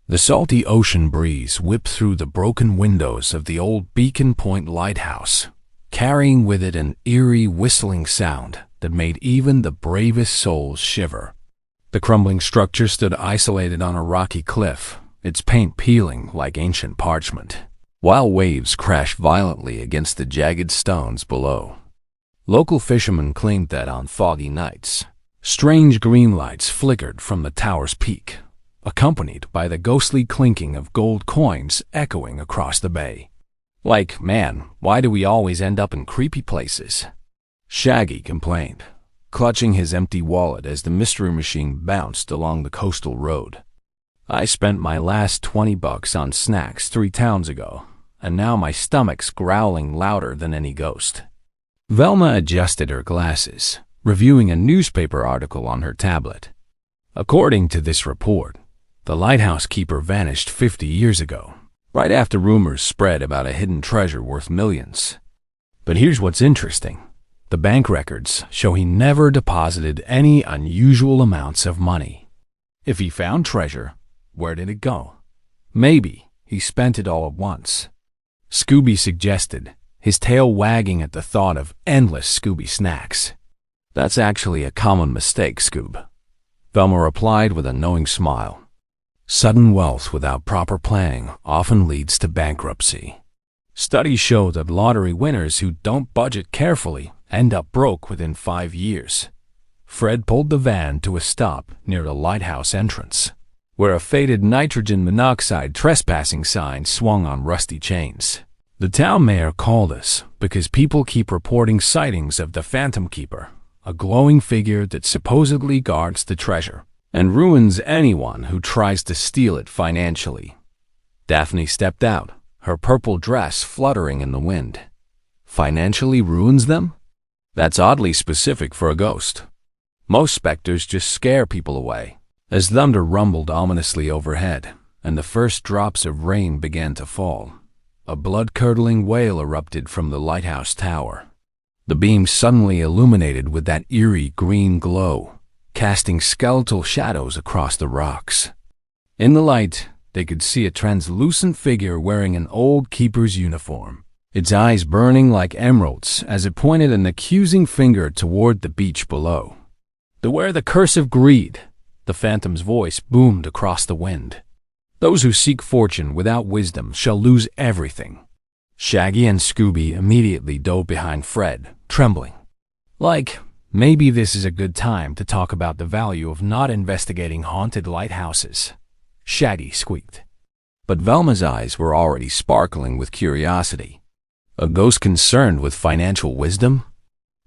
The salty ocean breeze whipped through the broken windows of the old Beacon Point lighthouse, carrying with it an eerie whistling sound that made even the bravest souls shiver. The crumbling structure stood isolated on a rocky cliff, its paint peeling like ancient parchment, while waves crashed violently against the jagged stones below. Local fishermen claimed that on foggy nights, strange green lights flickered from the tower's peak, accompanied by the ghostly clinking of gold coins echoing across the bay. Like, man, why do we always end up in creepy places? Shaggy complained, clutching his empty wallet as the mystery machine bounced along the coastal road. I spent my last $20 on snacks 3 towns ago, and now my stomach's growling louder than any ghost. Velma adjusted her glasses, reviewing a newspaper article on her tablet. According to this report, the lighthouse keeper vanished 50 years ago, right after rumors spread about a hidden treasure worth millions. But here's what's interesting. The bank records show he never deposited any unusual amounts of money. If he found treasure, where did it go? Maybe he spent it all at once. Scooby suggested, his tail wagging at the thought of endless Scooby snacks. That's actually a common mistake, Scoob. Velma replied with a knowing smile. Sudden wealth without proper planning often leads to bankruptcy. Studies show that lottery winners who don't budget carefully end up broke within 5 years. Fred pulled the van to a stop near the lighthouse entrance, where a faded nitrogen monoxide trespassing sign swung on rusty chains. The town mayor called us because people keep reporting sightings of the Phantom Keeper, a glowing figure that supposedly guards the treasure and ruins anyone who tries to steal it financially. Daphne stepped out, her purple dress fluttering in the wind. Financially ruins them? That's oddly specific for a ghost. Most specters just scare people away. As thunder rumbled ominously overhead, and the first drops of rain began to fall, a blood-curdling wail erupted from the lighthouse tower. The beam suddenly illuminated with that eerie green glow, casting skeletal shadows across the rocks. In the light, they could see a translucent figure wearing an old keeper's uniform, its eyes burning like emeralds as it pointed an accusing finger toward the beach below. "Beware the curse of greed," the phantom's voice boomed across the wind. "Those who seek fortune without wisdom shall lose everything." Shaggy and Scooby immediately dove behind Fred, trembling. Like, maybe this is a good time to talk about the value of not investigating haunted lighthouses, Shaggy squeaked. But Velma's eyes were already sparkling with curiosity. A ghost concerned with financial wisdom?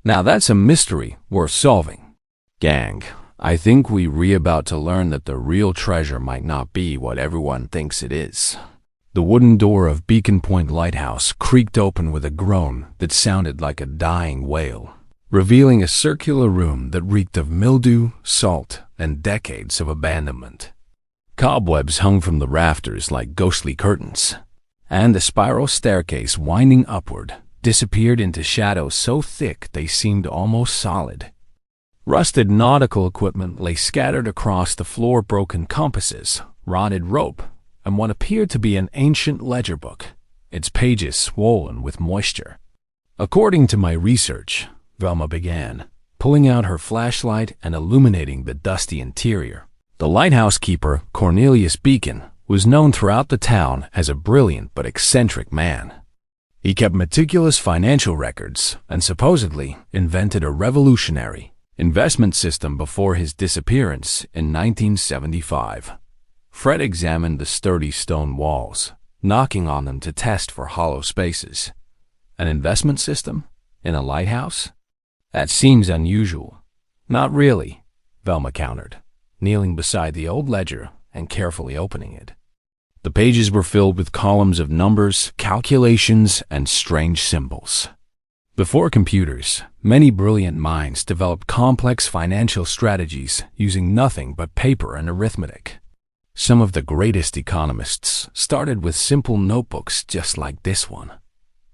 Now that's a mystery worth solving. Gang, I think we're about to learn that the real treasure might not be what everyone thinks it is. The wooden door of Beacon Point Lighthouse creaked open with a groan that sounded like a dying wail, revealing a circular room that reeked of mildew, salt, and decades of abandonment. Cobwebs hung from the rafters like ghostly curtains, and the spiral staircase winding upward disappeared into shadows so thick they seemed almost solid. Rusted nautical equipment lay scattered across the floor, broken compasses, rotted rope, and what appeared to be an ancient ledger book, its pages swollen with moisture. According to my research, Velma began, pulling out her flashlight and illuminating the dusty interior. The lighthouse keeper, Cornelius Beacon, was known throughout the town as a brilliant but eccentric man. He kept meticulous financial records and supposedly invented a revolutionary investment system before his disappearance in 1975. Fred examined the sturdy stone walls, knocking on them to test for hollow spaces. An investment system? In a lighthouse? That seems unusual. Not really, Velma countered, kneeling beside the old ledger and carefully opening it. The pages were filled with columns of numbers, calculations, and strange symbols. Before computers, many brilliant minds developed complex financial strategies using nothing but paper and arithmetic. Some of the greatest economists started with simple notebooks just like this one.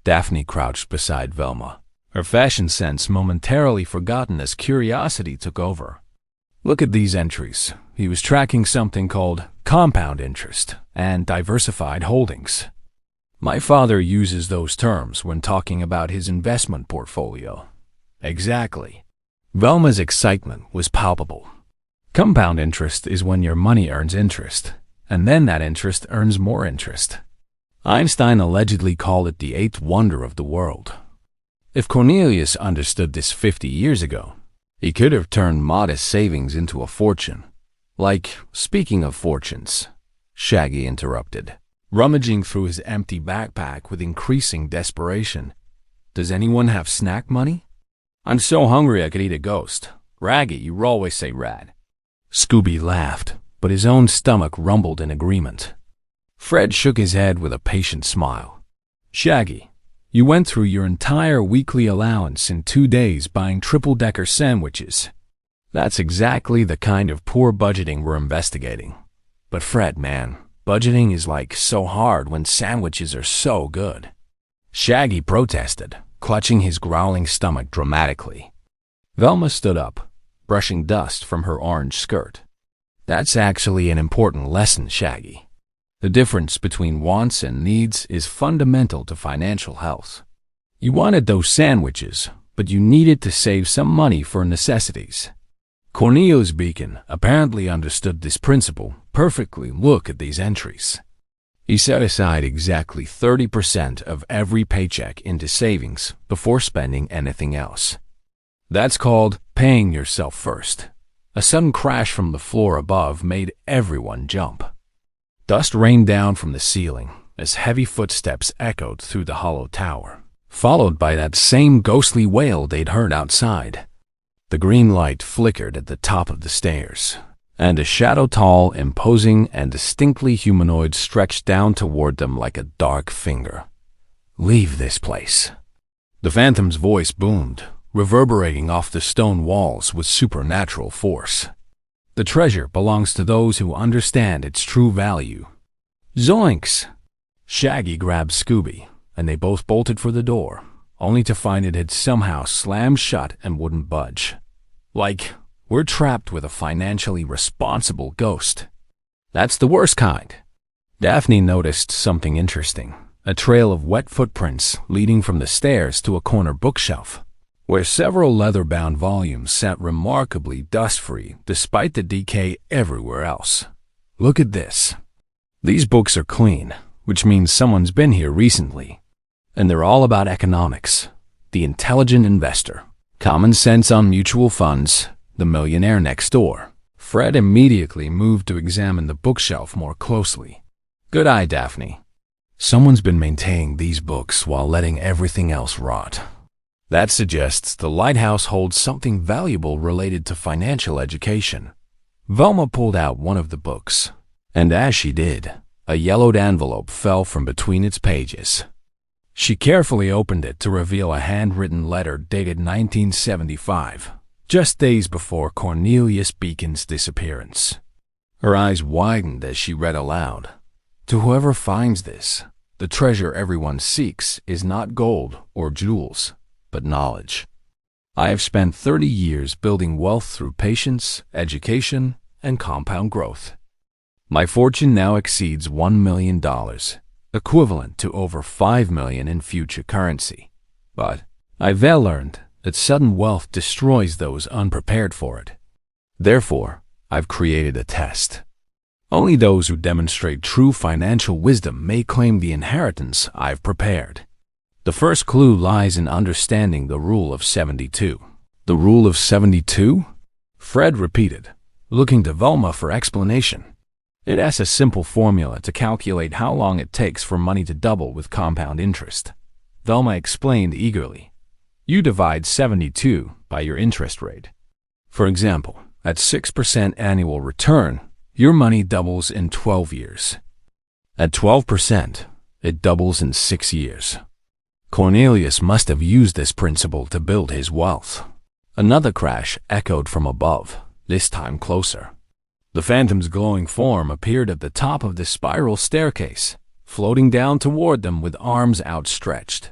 Daphne crouched beside Velma, her fashion sense momentarily forgotten as curiosity took over. "Look at these entries," he was tracking something called compound interest and diversified holdings. My father uses those terms when talking about his investment portfolio. Exactly. Velma's excitement was palpable. Compound interest is when your money earns interest, and then that interest earns more interest. Einstein allegedly called it the eighth wonder of the world. If Cornelius understood this 50 years ago, he could have turned modest savings into a fortune. Like, speaking of fortunes, Shaggy interrupted, rummaging through his empty backpack with increasing desperation. Does anyone have snack money? I'm so hungry I could eat a ghost. Raggy, you always say rad. Scooby laughed, but his own stomach rumbled in agreement. Fred shook his head with a patient smile. Shaggy, you went through your entire weekly allowance in 2 days buying triple-decker sandwiches. That's exactly the kind of poor budgeting we're investigating. But Fred, man, budgeting is like so hard when sandwiches are so good. Shaggy protested, clutching his growling stomach dramatically. Velma stood up, brushing dust from her orange skirt. That's actually an important lesson, Shaggy. The difference between wants and needs is fundamental to financial health. You wanted those sandwiches, but you needed to save some money for necessities. Cornelius Beacon apparently understood this principle perfectly. Look at these entries. He set aside exactly 30% of every paycheck into savings before spending anything else. That's called paying yourself first. A sudden crash from the floor above made everyone jump. Dust rained down from the ceiling as heavy footsteps echoed through the hollow tower, followed by that same ghostly wail they'd heard outside. The green light flickered at the top of the stairs, and a shadow tall, imposing, and distinctly humanoid stretched down toward them like a dark finger. Leave this place. The phantom's voice boomed, reverberating off the stone walls with supernatural force. The treasure belongs to those who understand its true value. Zoinks! Shaggy grabbed Scooby, and they both bolted for the door, only to find it had somehow slammed shut and wouldn't budge. Like, we're trapped with a financially responsible ghost. That's the worst kind. Daphne noticed something interesting, a trail of wet footprints leading from the stairs to a corner bookshelf, where several leather-bound volumes sat remarkably dust-free despite the decay everywhere else. Look at this. These books are clean, which means someone's been here recently. And they're all about economics, the intelligent investor, common sense on mutual funds, the millionaire next door. Fred immediately moved to examine the bookshelf more closely. Good eye, Daphne. Someone's been maintaining these books while letting everything else rot. That suggests the lighthouse holds something valuable related to financial education. Velma pulled out one of the books, and as she did, a yellowed envelope fell from between its pages. She carefully opened it to reveal a handwritten letter dated 1975, just days before Cornelius Beacon's disappearance. Her eyes widened as she read aloud. To whoever finds this, the treasure everyone seeks is not gold or jewels, but knowledge. I have spent 30 years building wealth through patience, education, and compound growth. My fortune now exceeds $1 million, equivalent to over $5 million in future currency. But I've learned that sudden wealth destroys those unprepared for it. Therefore, I've created a test. Only those who demonstrate true financial wisdom may claim the inheritance I've prepared. The first clue lies in understanding the Rule of 72. The Rule of 72? Fred repeated, looking to Velma for explanation. It has a simple formula to calculate how long it takes for money to double with compound interest. Velma explained eagerly. You divide 72 by your interest rate. For example, at 6% annual return, your money doubles in 12 years. At 12%, it doubles in 6 years. Cornelius must have used this principle to build his wealth. Another crash echoed from above, this time closer. The phantom's glowing form appeared at the top of the spiral staircase, floating down toward them with arms outstretched.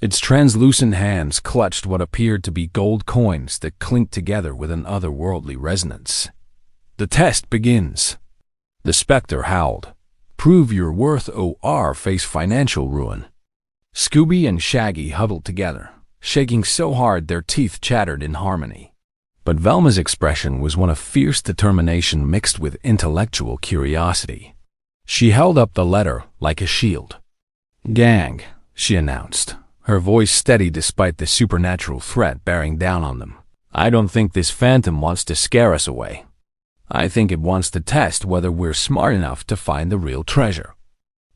Its translucent hands clutched what appeared to be gold coins that clinked together with an otherworldly resonance. The test begins. The specter howled. Prove your worth or face financial ruin. Scooby and Shaggy huddled together, shaking so hard their teeth chattered in harmony. But Velma's expression was one of fierce determination mixed with intellectual curiosity. She held up the letter like a shield. "Gang," she announced, her voice steady despite the supernatural threat bearing down on them. "I don't think this phantom wants to scare us away. I think it wants to test whether we're smart enough to find the real treasure.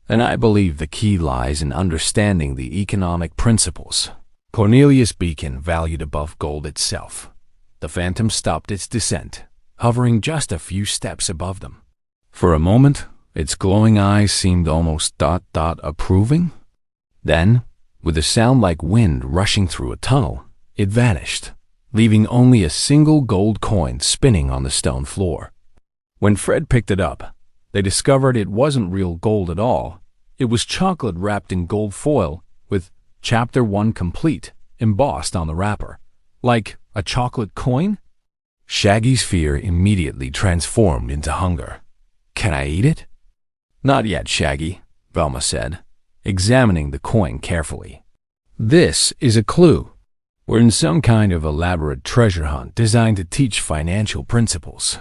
And I believe the key lies in understanding the economic principles. Cornelius Beacon valued above gold itself." The phantom stopped its descent, hovering just a few steps above them. For a moment, its glowing eyes seemed almost approving. Then, with a sound like wind rushing through a tunnel, it vanished, leaving only a single gold coin spinning on the stone floor. When Fred picked it up, they discovered it wasn't real gold at all. It was chocolate wrapped in gold foil with Chapter 1 complete embossed on the wrapper. Like a chocolate coin? Shaggy's fear immediately transformed into hunger. "Can I eat it?" "Not yet, Shaggy," Velma said, examining the coin carefully. "This is a clue. We're in some kind of elaborate treasure hunt designed to teach financial principles.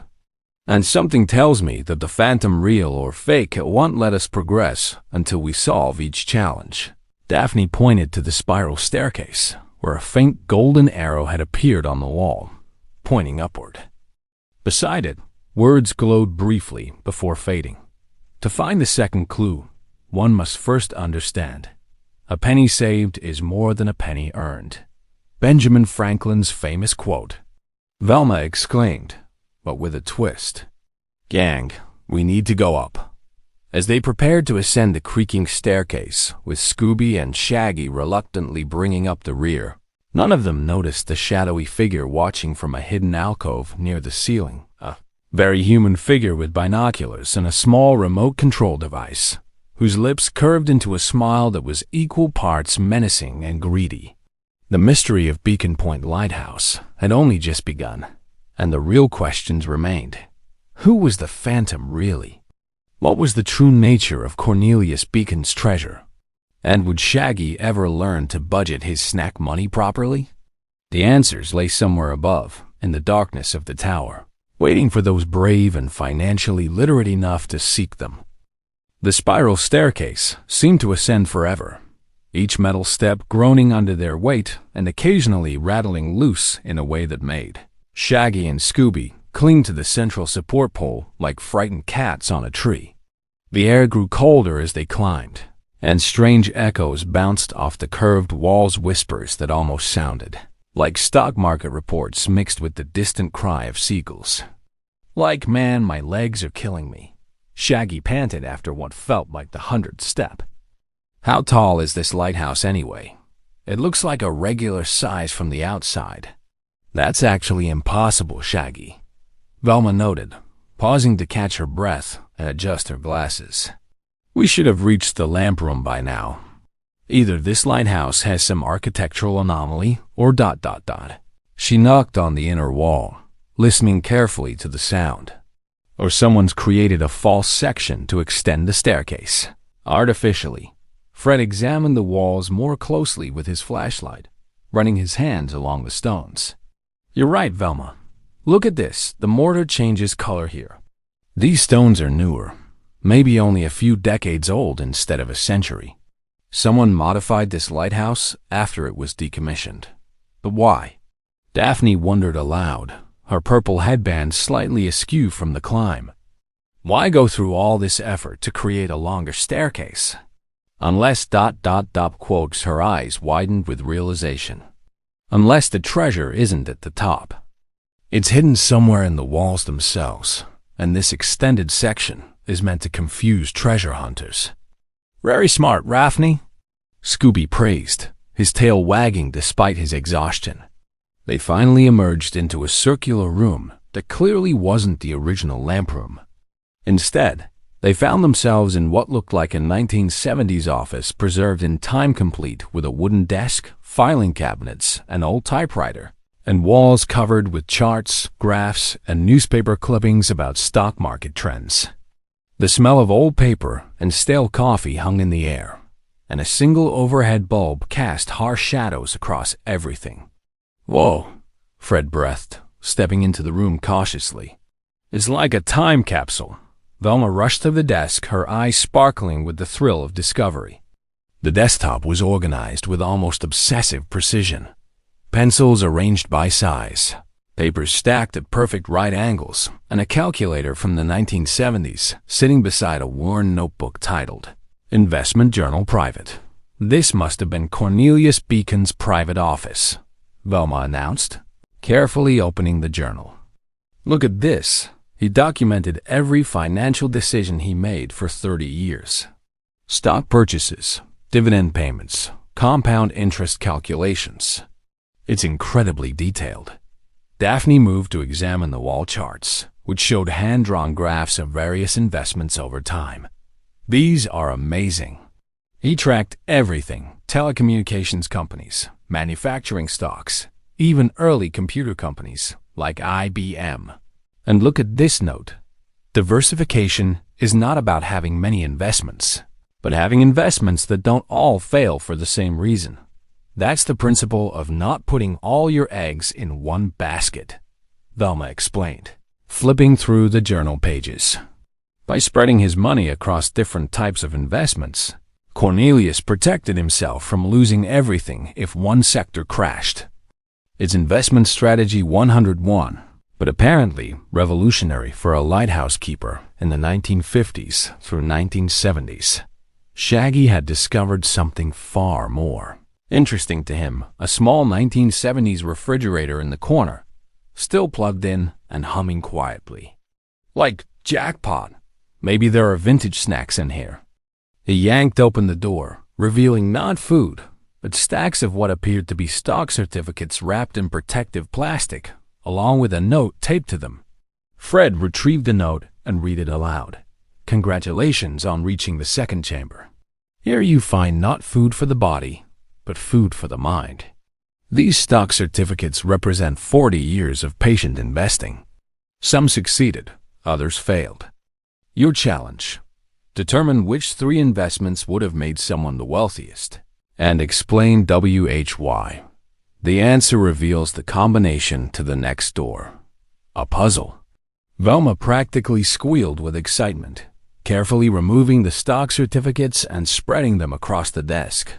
And something tells me that the phantom, real or fake, won't let us progress until we solve each challenge." Daphne pointed to the spiral staircase, where a faint golden arrow had appeared on the wall, pointing upward. Beside it, words glowed briefly before fading. To find the second clue, one must first understand. A penny saved is more than a penny earned. Benjamin Franklin's famous quote. Velma exclaimed, but with a twist. "Gang, we need to go up." As they prepared to ascend the creaking staircase, with Scooby and Shaggy reluctantly bringing up the rear, none of them noticed the shadowy figure watching from a hidden alcove near the ceiling. A very human figure with binoculars and a small remote control device, whose lips curved into a smile that was equal parts menacing and greedy. The mystery of Beacon Point Lighthouse had only just begun, and the real questions remained. Who was the phantom really? What was the true nature of Cornelius Beacon's treasure? And would Shaggy ever learn to budget his snack money properly? The answers lay somewhere above, in the darkness of the tower, waiting for those brave and financially literate enough to seek them. The spiral staircase seemed to ascend forever, each metal step groaning under their weight and occasionally rattling loose in a way that made Shaggy and Scooby cling to the central support pole like frightened cats on a tree. The air grew colder as they climbed, and strange echoes bounced off the curved walls, whispers that almost sounded like stock market reports mixed with the distant cry of seagulls. "Like, man, my legs are killing me," Shaggy panted after what felt like the 100th step. "How tall is this lighthouse anyway? It looks like a regular size from the outside." "That's actually impossible, Shaggy," Velma noted, pausing to catch her breath and adjust her glasses. "We should have reached the lamp room by now. Either this lighthouse has some architectural anomaly or ... She knocked on the inner wall, listening carefully to the sound. "Or someone's created a false section to extend the staircase artificially." Fred examined the walls more closely with his flashlight, running his hands along the stones. "You're right, Velma. Look at this. The mortar changes color here. These stones are newer, maybe only a few decades old instead of a century. Someone modified this lighthouse after it was decommissioned. But why?" Daphne wondered aloud, her purple headband slightly askew from the climb. Why go through all this effort to create a longer staircase? Unless ... quotes, her eyes widened with realization. Unless the treasure isn't at the top. It's hidden somewhere in the walls themselves, and this extended section is meant to confuse treasure hunters. "Very smart, Raffney," Scooby praised, his tail wagging despite his exhaustion. They finally emerged into a circular room that clearly wasn't the original lamp room. Instead, they found themselves in what looked like a 1970s office preserved in time, complete with a wooden desk, filing cabinets, an old typewriter, and walls covered with charts, graphs, and newspaper clippings about stock market trends. The smell of old paper and stale coffee hung in the air, and a single overhead bulb cast harsh shadows across everything. "Whoa," Fred breathed, stepping into the room cautiously. "It's like a time capsule." Velma rushed to the desk, her eyes sparkling with the thrill of discovery. The desktop was organized with almost obsessive precision. Pencils arranged by size, papers stacked at perfect right angles, and a calculator from the 1970s sitting beside a worn notebook titled Investment Journal Private. "This must have been Cornelius Beacon's private office," Velma announced, carefully opening the journal. "Look at this." He documented every financial decision he made for 30 years. Stock purchases, dividend payments, compound interest calculations. It's incredibly detailed. Daphne moved to examine the wall charts, which showed hand-drawn graphs of various investments over time. "These are amazing." He tracked everything: telecommunications companies, manufacturing stocks, even early computer companies like IBM. And look at this note. Diversification is not about having many investments, but having investments that don't all fail for the same reason. That's the principle of not putting all your eggs in one basket, Velma explained, flipping through the journal pages. By spreading his money across different types of investments, Cornelius protected himself from losing everything if one sector crashed. It's investment strategy 101, but apparently revolutionary for a lighthouse keeper in the 1950s through 1970s. Shaggy had discovered something far more interesting to him: a small 1970s refrigerator in the corner, still plugged in and humming quietly. Like, jackpot! Maybe there are vintage snacks in here. He yanked open the door, revealing not food, but stacks of what appeared to be stock certificates wrapped in protective plastic, along with a note taped to them. Fred retrieved the note and read it aloud. "Congratulations on reaching the second chamber. Here you find not food for the body, but food for the mind. These stock certificates represent 40 years of patient investing. Some succeeded, others failed. Your challenge: determine which 3 investments would have made someone the wealthiest, and explain WHY. The answer reveals the combination to the next door." A puzzle. Velma practically squealed with excitement, carefully removing the stock certificates and spreading them across the desk.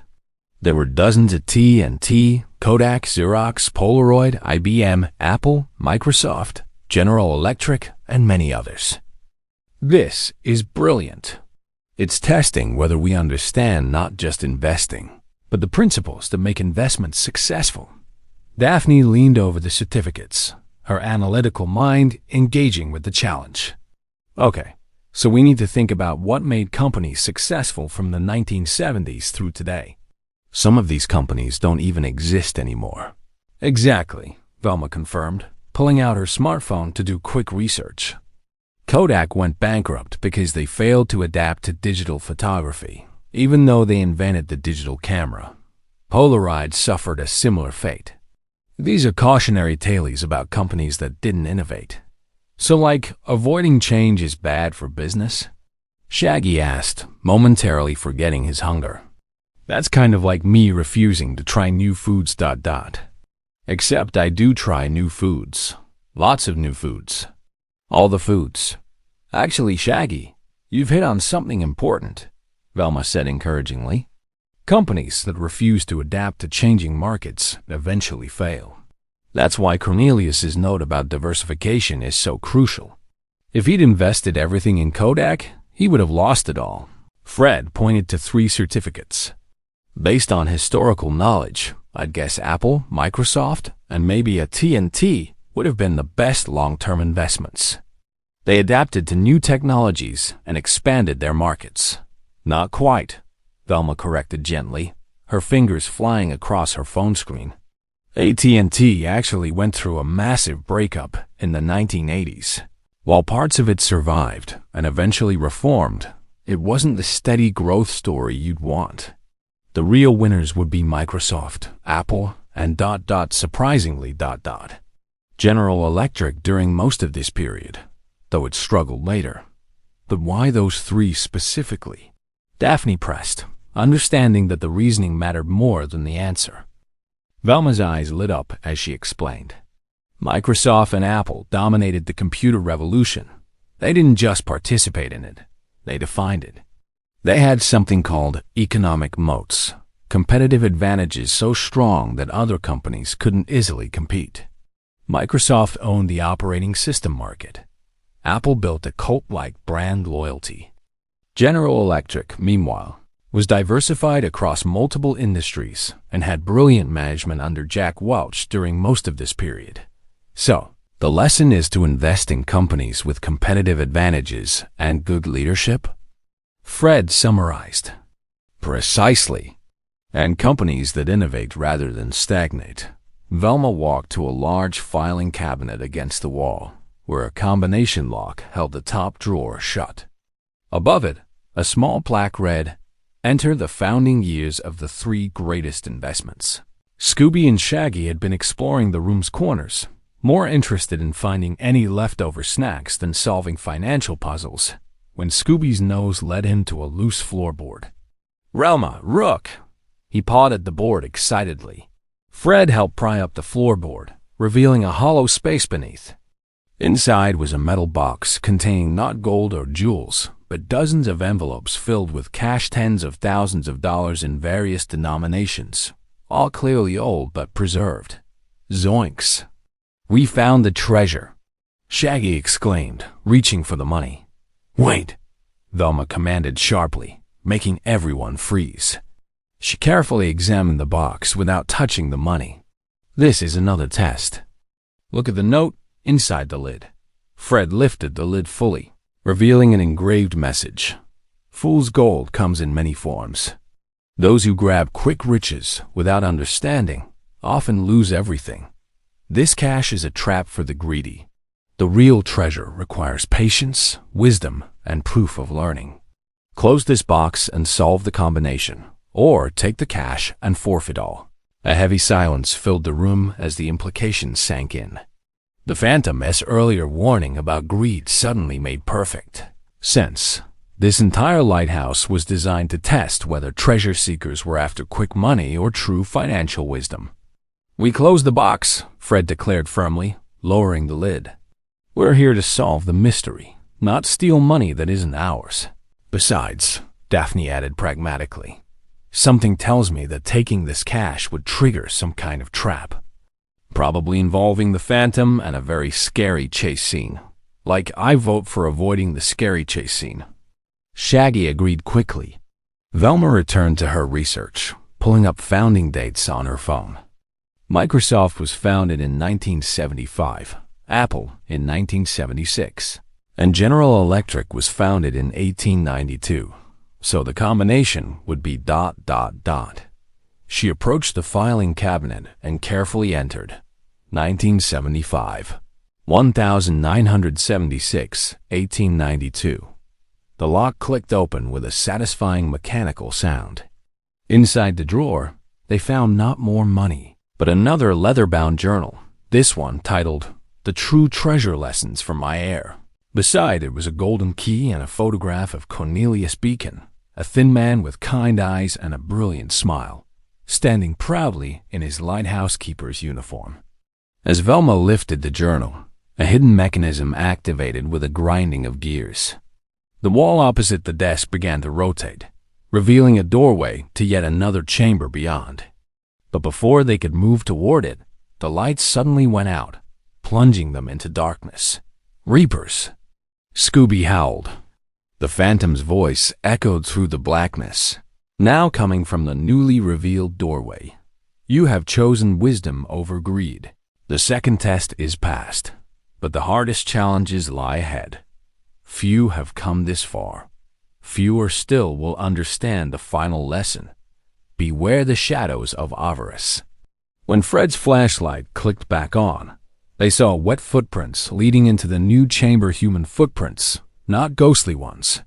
There were dozens of T&T, Kodak, Xerox, Polaroid, IBM, Apple, Microsoft, General Electric, and many others. This is brilliant. It's testing whether we understand not just investing, but the principles that make investments successful. Daphne leaned over the certificates, her analytical mind engaging with the challenge. "Okay, so we need to think about what made companies successful from the 1970s through today. Some of these companies don't even exist anymore." "Exactly," Velma confirmed, pulling out her smartphone to do quick research. Kodak went bankrupt because they failed to adapt to digital photography, even though they invented the digital camera. Polaroid suffered a similar fate. These are cautionary tales about companies that didn't innovate. "So, like, avoiding change is bad for business?" Shaggy asked, momentarily forgetting his hunger. "That's kind of like me refusing to try new foods ... Except I do try new foods. Lots of new foods. All the foods." "Actually, Shaggy, you've hit on something important," Velma said encouragingly. Companies that refuse to adapt to changing markets eventually fail. That's why Cornelius's note about diversification is so crucial. If he'd invested everything in Kodak, he would have lost it all. Fred pointed to 3 certificates. "Based on historical knowledge, I'd guess Apple, Microsoft, and maybe a T&T would have been the best long-term investments. They adapted to new technologies and expanded their markets." "Not quite," Velma corrected gently, her fingers flying across her phone screen. AT&T actually went through a massive breakup in the 1980s. While parts of it survived and eventually reformed, it wasn't the steady growth story you'd want. The real winners would be Microsoft, Apple, and surprisingly. General Electric during most of this period, though it struggled later. But why those three specifically? Daphne pressed, understanding that the reasoning mattered more than the answer. Velma's eyes lit up as she explained. Microsoft and Apple dominated the computer revolution. They didn't just participate in it, they defined it. They had something called economic moats, competitive advantages so strong that other companies couldn't easily compete. Microsoft owned the operating system market. Apple built a cult-like brand loyalty. General Electric, meanwhile, was diversified across multiple industries and had brilliant management under Jack Welch during most of this period. So, the lesson is to invest in companies with competitive advantages and good leadership? Fred summarized. Precisely. And companies that innovate rather than stagnate. Velma walked to a large filing cabinet against the wall, where a combination lock held the top drawer shut. Above it, a small plaque read, "Enter the founding years of the three greatest investments." Scooby and Shaggy had been exploring the room's corners, more interested in finding any leftover snacks than solving financial puzzles, when Scooby's nose led him to a loose floorboard. "Relma, Rook!" He pawed at the board excitedly. Fred helped pry up the floorboard, revealing a hollow space beneath. Inside was a metal box containing not gold or jewels, but dozens of envelopes filled with cash, tens of thousands of dollars in various denominations, all clearly old but preserved. Zoinks! "We found the treasure!" Shaggy exclaimed, reaching for the money. "Wait!" Velma commanded sharply, making everyone freeze. She carefully examined the box without touching the money. "This is another test. Look at the note inside the lid." Fred lifted the lid fully, revealing an engraved message. "Fool's gold comes in many forms. Those who grab quick riches without understanding often lose everything. This cash is a trap for the greedy. The real treasure requires patience, wisdom, and proof of learning. Close this box and solve the combination, or take the cash and forfeit all." A heavy silence filled the room as the implications sank in. The Phantom's earlier warning about greed suddenly made perfect sense. This entire lighthouse was designed to test whether treasure seekers were after quick money or true financial wisdom. "We closed the box," Fred declared firmly, lowering the lid. "We're here to solve the mystery, not steal money that isn't ours." "Besides," Daphne added pragmatically, "something tells me that taking this cash would trigger some kind of trap. Probably involving the Phantom and a very scary chase scene. Like, I vote for avoiding the scary chase scene." Shaggy agreed quickly. Velma returned to her research, pulling up founding dates on her phone. Microsoft was founded in 1975, Apple in 1976, and General Electric was founded in 1892, so the combination would be ... She approached the filing cabinet and carefully entered 1975, 1976, 1892. The lock clicked open with a satisfying mechanical sound. Inside the drawer, they found not more money, but another leather-bound journal, this one titled "The True Treasure Lessons from My Heir." Beside it was a golden key and a photograph of Cornelius Beacon, a thin man with kind eyes and a brilliant smile, standing proudly in his lighthouse keeper's uniform. As Velma lifted the journal, a hidden mechanism activated with a grinding of gears. The wall opposite the desk began to rotate, revealing a doorway to yet another chamber beyond. But before they could move toward it, the lights suddenly went out, plunging them into darkness. "Reapers!" Scooby howled. The Phantom's voice echoed through the blackness, now coming from the newly revealed doorway. "You have chosen wisdom over greed. The second test is passed, but the hardest challenges lie ahead. Few have come this far. Fewer still will understand the final lesson. Beware the shadows of avarice." When Fred's flashlight clicked back on, they saw wet footprints leading into the new chamber. Human footprints, not ghostly ones.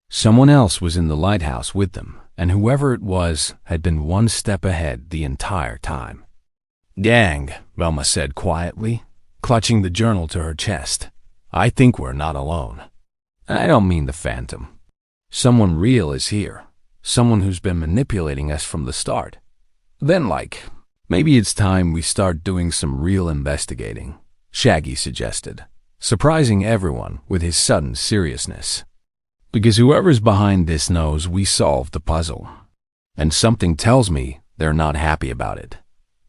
Someone else was in the lighthouse with them, and whoever it was had been one step ahead the entire time. Gang, Velma said quietly, clutching the journal to her chest. I think we're not alone. I don't mean the phantom. Someone real is here. Someone who's been manipulating us from the start. Then, maybe it's time we start doing some real investigating, Shaggy suggested, surprising everyone with his sudden seriousness. Because whoever's behind this knows we solved the puzzle. And something tells me they're not happy about it.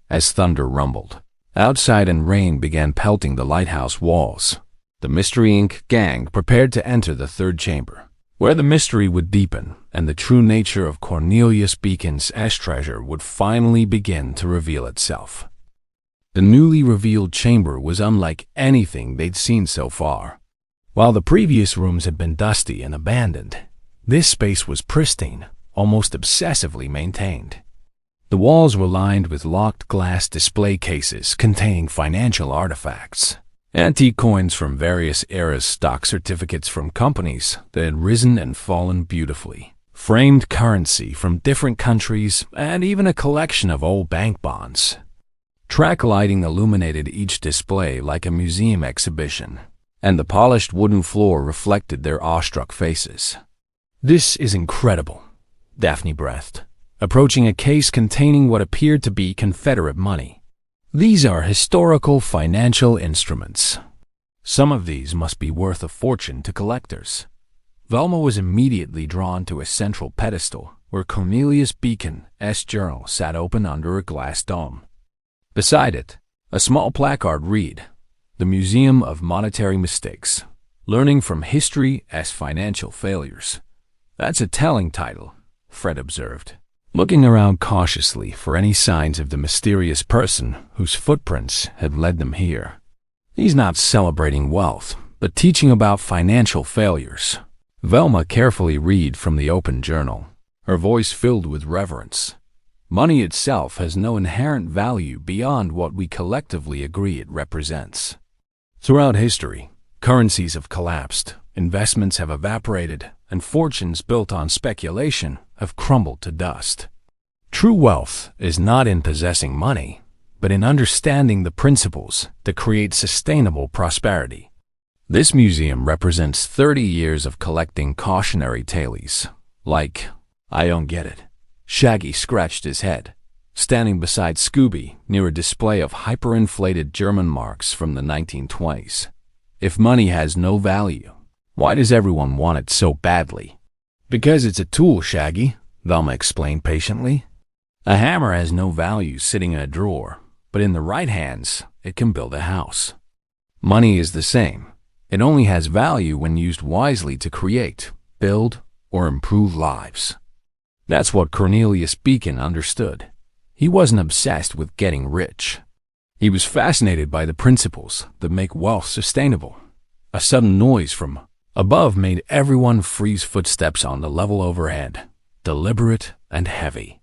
As thunder rumbled, outside and rain began pelting the lighthouse walls. The Mystery Inc. gang prepared to enter the third chamber, where the mystery would deepen and the true nature of Cornelius Beacon's treasure would finally begin to reveal itself. The newly revealed chamber was unlike anything they'd seen so far. While the previous rooms had been dusty and abandoned, this space was pristine, almost obsessively maintained. The walls were lined with locked glass display cases containing financial artifacts. Antique coins from various eras, stock certificates from companies that had risen and fallen beautifully, framed currency from different countries, and even a collection of old bank bonds. Track lighting illuminated each display like a museum exhibition, and the polished wooden floor reflected their awestruck faces. This is incredible, Daphne breathed, approaching a case containing what appeared to be Confederate money. These are historical financial instruments. Some of these must be worth a fortune to collectors. Velma was immediately drawn to a central pedestal where Cornelius Beacon's journal sat open under a glass dome. Beside it, a small placard read, "The Museum of Monetary Mistakes, Learning from History as Financial Failures." That's a telling title, Fred observed, looking around cautiously for any signs of the mysterious person whose footprints had led them here. He's not celebrating wealth, but teaching about financial failures. Velma carefully read from the open journal, her voice filled with reverence. Money itself has no inherent value beyond what we collectively agree it represents. Throughout history, currencies have collapsed, investments have evaporated, and fortunes built on speculation have crumbled to dust. True wealth is not in possessing money, but in understanding the principles that create sustainable prosperity. This museum represents 30 years of collecting cautionary tales, like, I don't get it. Shaggy scratched his head, standing beside Scooby near a display of hyperinflated German marks from the 1920s. If money has no value, why does everyone want it so badly? Because it's a tool, Shaggy, Velma explained patiently. A hammer has no value sitting in a drawer, but in the right hands, it can build a house. Money is the same. It only has value when used wisely to create, build, or improve lives. That's what Cornelius Beacon understood. He wasn't obsessed with getting rich. He was fascinated by the principles that make wealth sustainable. A sudden noise from above made everyone freeze, footsteps on the level overhead, deliberate and heavy.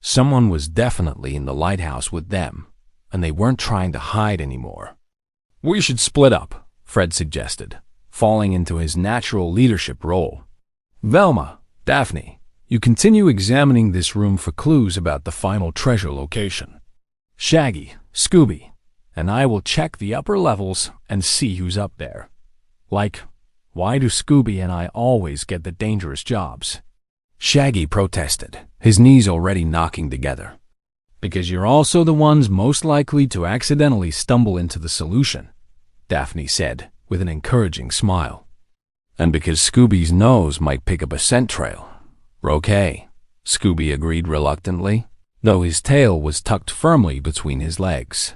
Someone was definitely in the lighthouse with them, and they weren't trying to hide anymore. We should split up, Fred suggested, falling into his natural leadership role. Velma, Daphne, you continue examining this room for clues about the final treasure location. Shaggy, Scooby, and I will check the upper levels and see who's up there. Why do Scooby and I always get the dangerous jobs? Shaggy protested, his knees already knocking together. Because you're also the ones most likely to accidentally stumble into the solution, Daphne said with an encouraging smile. And because Scooby's nose might pick up a scent trail. Okay, Scooby agreed reluctantly, though his tail was tucked firmly between his legs.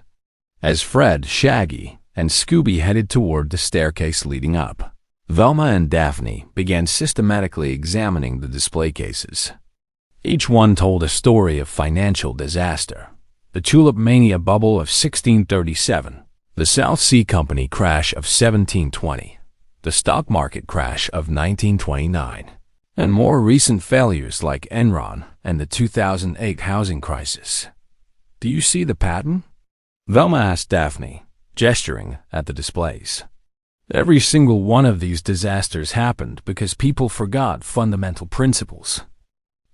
As Fred, Shaggy, and Scooby headed toward the staircase leading up, Velma and Daphne began systematically examining the display cases. Each one told a story of financial disaster. The tulip mania bubble of 1637, the South Sea Company crash of 1720, the stock market crash of 1929, and more recent failures like Enron and the 2008 housing crisis. Do you see the pattern? Velma asked Daphne, gesturing at the displays. Every single one of these disasters happened because people forgot fundamental principles.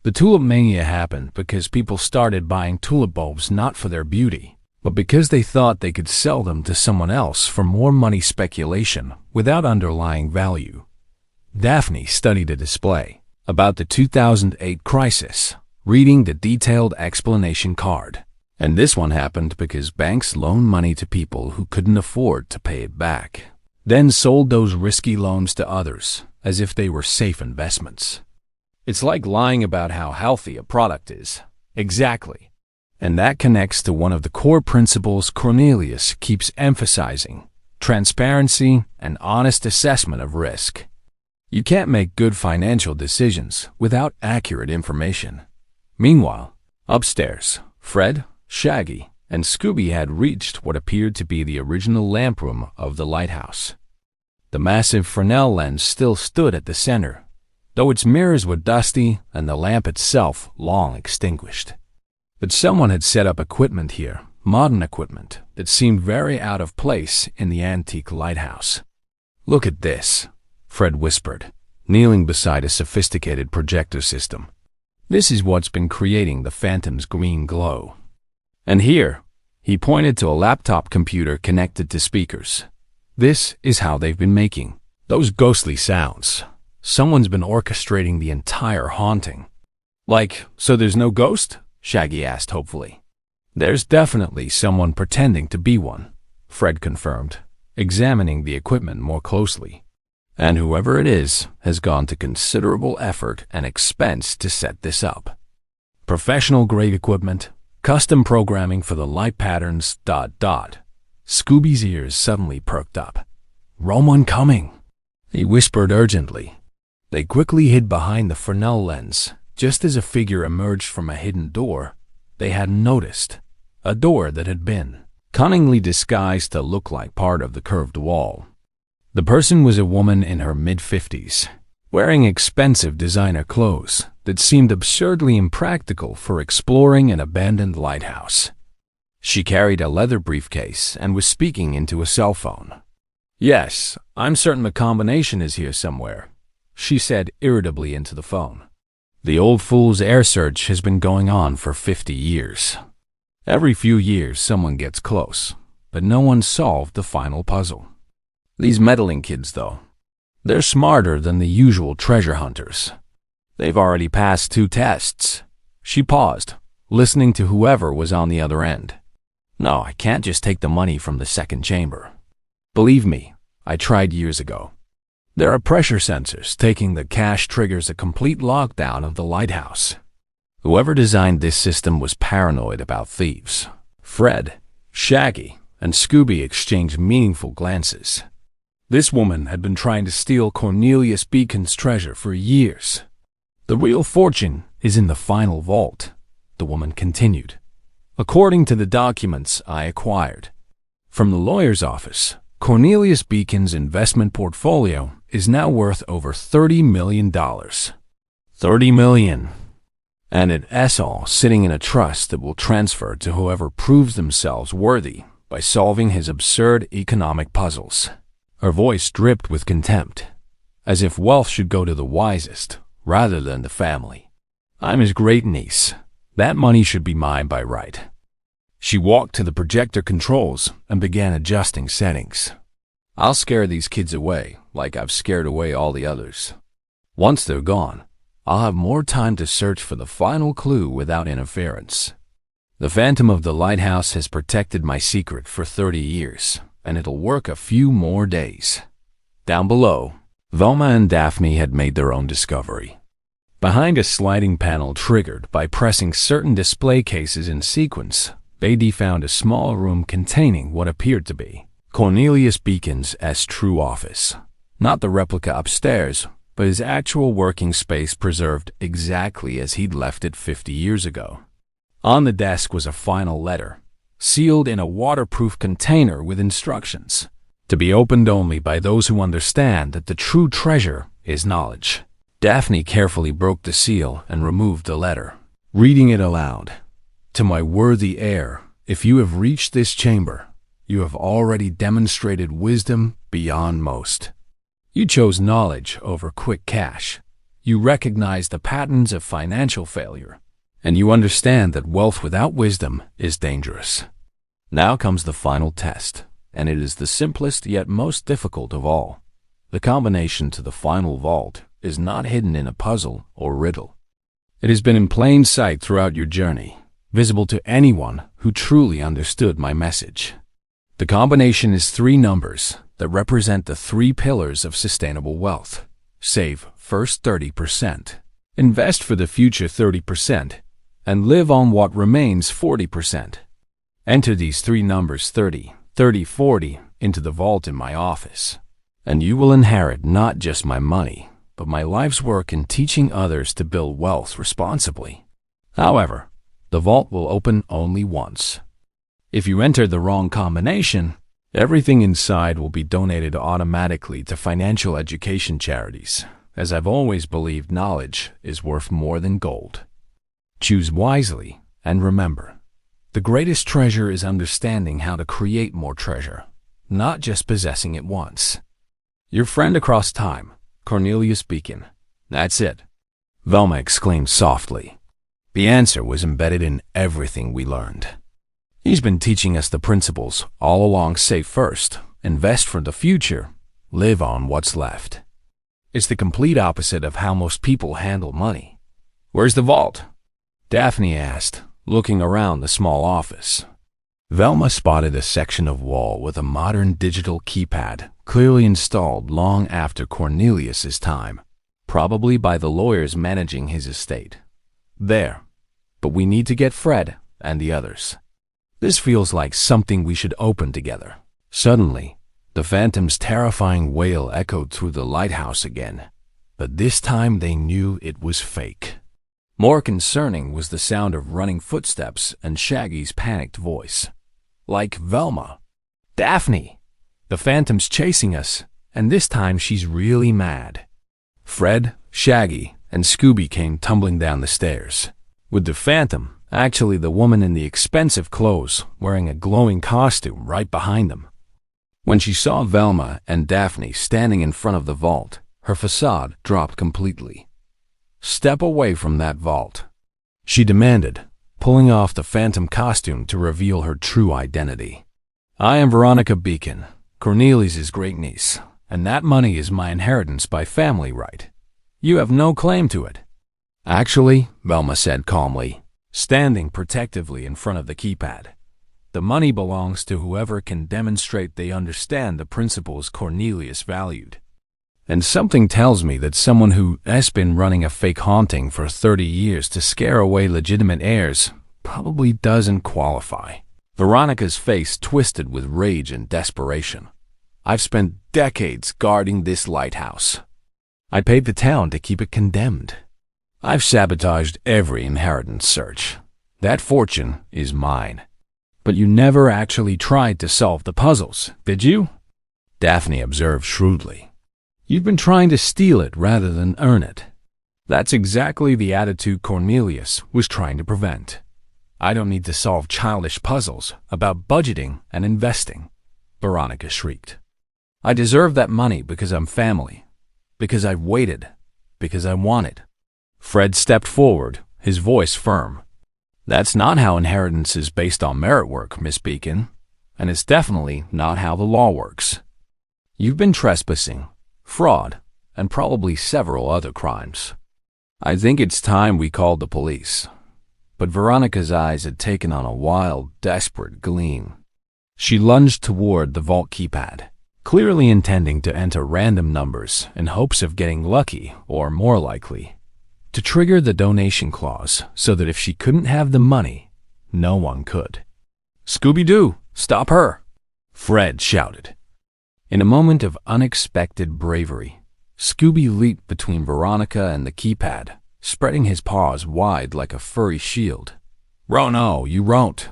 The tulip mania happened because people started buying tulip bulbs not for their beauty, but because they thought they could sell them to someone else for more money speculation without underlying value. Daphne studied a display about the 2008 crisis, reading the detailed explanation card. And this one happened because banks loan money to people who couldn't afford to pay it back, then sold those risky loans to others as if they were safe investments. It's like lying about how healthy a product is. Exactly. And that connects to one of the core principles Cornelius keeps emphasizing: transparency and honest assessment of risk. You can't make good financial decisions without accurate information. Meanwhile, upstairs, Fred, Shaggy, and Scooby had reached what appeared to be the original lamp room of the lighthouse. The massive Fresnel lens still stood at the center, though its mirrors were dusty and the lamp itself long extinguished. But someone had set up equipment here, modern equipment, that seemed very out of place in the antique lighthouse. "Look at this," Fred whispered, kneeling beside a sophisticated projector system. "This is what's been creating the Phantom's green glow." And here, he pointed to a laptop computer connected to speakers. "This is how they've been making those ghostly sounds. Someone's been orchestrating the entire haunting." "Like, so there's no ghost?" Shaggy asked hopefully. "There's definitely someone pretending to be one," Fred confirmed, examining the equipment more closely. "And whoever it is has gone to considerable effort and expense to set this up. Professional-grade equipment, custom programming for the light patterns, ... Scooby's ears suddenly perked up. "Roman coming," he whispered urgently. They quickly hid behind the Fresnel lens, just as a figure emerged from a hidden door they hadn't noticed, a door that had been cunningly disguised to look like part of the curved wall. The person was a woman in her mid-50s, wearing expensive designer clothes that seemed absurdly impractical for exploring an abandoned lighthouse. She carried a leather briefcase and was speaking into a cell phone. "Yes, I'm certain the combination is here somewhere," she said irritably into the phone. "The old fool's air search has been going on for 50 years. Every few years someone gets close, but no one solved the final puzzle. These meddling kids, though, they're smarter than the usual treasure hunters. They've already passed 2 tests." She paused, listening to whoever was on the other end. "No, I can't just take the money from the second chamber. Believe me, I tried years ago. There are pressure sensors. Taking the cash triggers a complete lockdown of the lighthouse. Whoever designed this system was paranoid about thieves." Fred, Shaggy, and Scooby exchanged meaningful glances. This woman had been trying to steal Cornelius Beacon's treasure for years. "The real fortune is in the final vault," the woman continued, "according to the documents I acquired from the lawyer's office. Cornelius Beacon's investment portfolio is now worth over $30 million. $30 million. And it's all sitting in a trust that will transfer to whoever proves themselves worthy by solving his absurd economic puzzles." Her voice dripped with contempt, as if wealth should go to the wisest rather than the family. "I'm his great-niece. That money should be mine by right." She walked to the projector controls and began adjusting settings. "I'll scare these kids away like I've scared away all the others. Once they're gone, I'll have more time to search for the final clue without interference. The Phantom of the lighthouse has protected my secret for 30 years, and it'll work a few more days." Down below, Velma and Daphne had made their own discovery. Behind a sliding panel triggered by pressing certain display cases in sequence, they found a small room containing what appeared to be Cornelius Beacon's true office. Not the replica upstairs, but his actual working space preserved exactly as he'd left it 50 years ago. On the desk was a final letter, sealed in a waterproof container with instructions, to be opened only by those who understand that the true treasure is knowledge. Daphne carefully broke the seal and removed the letter, reading it aloud. "To my worthy heir, if you have reached this chamber, you have already demonstrated wisdom beyond most. You chose knowledge over quick cash. You recognize the patterns of financial failure, and you understand that wealth without wisdom is dangerous. Now comes the final test, and it is the simplest yet most difficult of all. The combination to the final vault is not hidden in a puzzle or riddle. It has been in plain sight throughout your journey, visible to anyone who truly understood my message. The combination is 3 numbers that represent the 3 pillars of sustainable wealth. Save first 30%, invest for the future 30%, and live on what remains 40%. Enter these 3 numbers 30, 30, 40 into the vault in my office, and you will inherit not just my money, but my life's work in teaching others to build wealth responsibly. However, the vault will open only once. If you enter the wrong combination, everything inside will be donated automatically to financial education charities, as I've always believed knowledge is worth more than gold. Choose wisely, and remember, the greatest treasure is understanding how to create more treasure, not just possessing it once. Your friend across time, Cornelius Beacon. That's it, Velma exclaimed softly. The answer was embedded in everything we learned. He's been teaching us the principles all along. Save first, invest for the future, live on what's left. It's the complete opposite of how most people handle money. Where's the vault? Daphne asked, looking around the small office. Velma spotted a section of wall with a modern digital keypad, clearly installed long after Cornelius's time, probably by the lawyers managing his estate. There, but we need to get Fred and the others. This feels like something we should open together. Suddenly, the Phantom's terrifying wail echoed through the lighthouse again, but this time they knew it was fake. More concerning was the sound of running footsteps and Shaggy's panicked voice. Like Velma. Daphne! The Phantom's chasing us, and this time she's really mad. Fred, Shaggy, and Scooby came tumbling down the stairs, with the Phantom, actually the woman in the expensive clothes, wearing a glowing costume right behind them. When she saw Velma and Daphne standing in front of the vault, her facade dropped completely. Step away from that vault, she demanded, pulling off the Phantom costume to reveal her true identity. I am Veronica Beacon, Cornelius's great-niece, and that money is my inheritance by family right. You have no claim to it. Actually, Velma said calmly, standing protectively in front of the keypad, the money belongs to whoever can demonstrate they understand the principles Cornelius valued. And something tells me that someone who has been running a fake haunting for 30 years to scare away legitimate heirs probably doesn't qualify. Veronica's face twisted with rage and desperation. I've spent decades guarding this lighthouse. I paid the town to keep it condemned. I've sabotaged every inheritance search. That fortune is mine. But you never actually tried to solve the puzzles, did you? Daphne observed shrewdly. You've been trying to steal it rather than earn it. That's exactly the attitude Cornelius was trying to prevent. I don't need to solve childish puzzles about budgeting and investing, Veronica shrieked. I deserve that money because I'm family, because I've waited, because I want it. Fred stepped forward, his voice firm. That's not how inheritance is based on merit work, Miss Beacon, and it's definitely not how the law works. You've been trespassing, fraud, and probably several other crimes. I think it's time we called the police. But Veronica's eyes had taken on a wild, desperate gleam. She lunged toward the vault keypad, clearly intending to enter random numbers in hopes of getting lucky, or more likely, to trigger the donation clause so that if she couldn't have the money, no one could. Scooby-Doo, stop her! Fred shouted. In a moment of unexpected bravery, Scooby leaped between Veronica and the keypad, spreading his paws wide like a furry shield. No, you won't.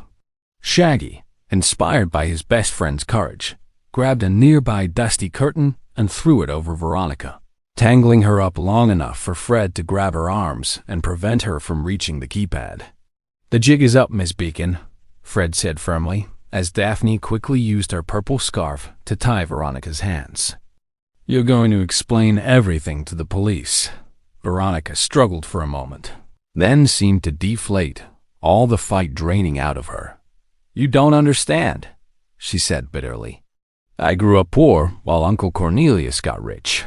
Shaggy, inspired by his best friend's courage, grabbed a nearby dusty curtain and threw it over Veronica, tangling her up long enough for Fred to grab her arms and prevent her from reaching the keypad. The jig is up, Miss Beacon, Fred said firmly, as Daphne quickly used her purple scarf to tie Veronica's hands. You're going to explain everything to the police. Veronica struggled for a moment, then seemed to deflate, all the fight draining out of her. You don't understand, she said bitterly. I grew up poor while Uncle Cornelius got rich.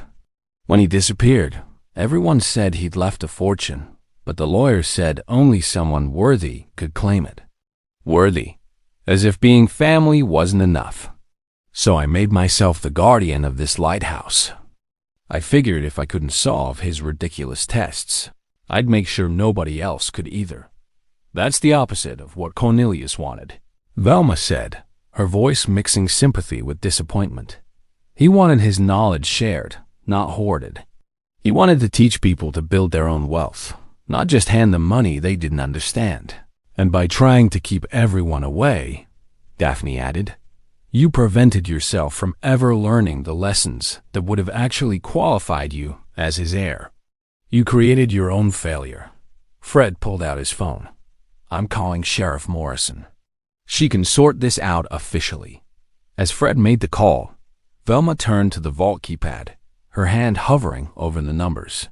When he disappeared, everyone said he'd left a fortune, but the lawyers said only someone worthy could claim it. Worthy, as if being family wasn't enough. So I made myself the guardian of this lighthouse. I figured if I couldn't solve his ridiculous tests, I'd make sure nobody else could either. That's the opposite of what Cornelius wanted, Velma said, her voice mixing sympathy with disappointment. He wanted his knowledge shared, not hoarded. He wanted to teach people to build their own wealth, not just hand them money they didn't understand. And by trying to keep everyone away, Daphne added, you prevented yourself from ever learning the lessons that would have actually qualified you as his heir. You created your own failure. Fred pulled out his phone. I'm calling Sheriff Morrison. She can sort this out officially. As Fred made the call, Velma turned to the vault keypad, her hand hovering over the numbers.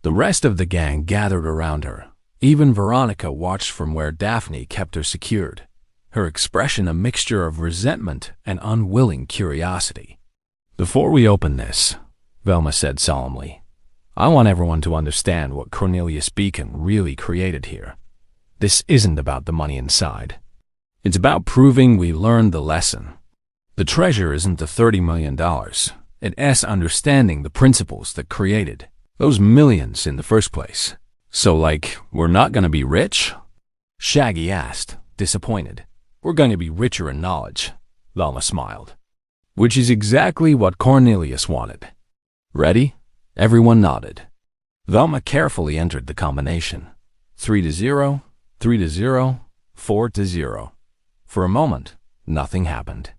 The rest of the gang gathered around her. Even Veronica watched from where Daphne kept her secured, her expression a mixture of resentment and unwilling curiosity. Before we open this, Velma said solemnly, I want everyone to understand what Cornelius Beacon really created here. This isn't about the money inside. It's about proving we learned the lesson. The treasure isn't the $30 million. It's understanding the principles that created those millions in the first place. So, we're not going to be rich? Shaggy asked, disappointed. We're going to be richer in knowledge, Velma smiled. Which is exactly what Cornelius wanted. Ready? Everyone nodded. Velma carefully entered the combination. 3 to 0, 3 to 0, 4 to 0. For a moment, nothing happened.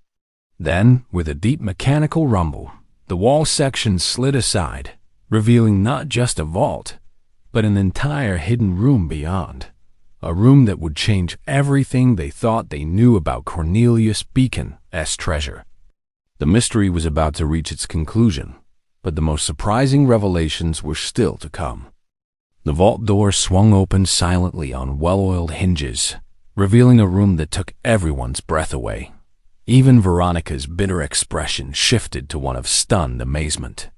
Then, with a deep mechanical rumble, the wall section slid aside, revealing not just a vault, but an entire hidden room beyond. A room that would change everything they thought they knew about Cornelius Beacon's treasure. The mystery was about to reach its conclusion, but the most surprising revelations were still to come. The vault door swung open silently on well-oiled hinges, revealing a room that took everyone's breath away. Even Veronica's bitter expression shifted to one of stunned amazement.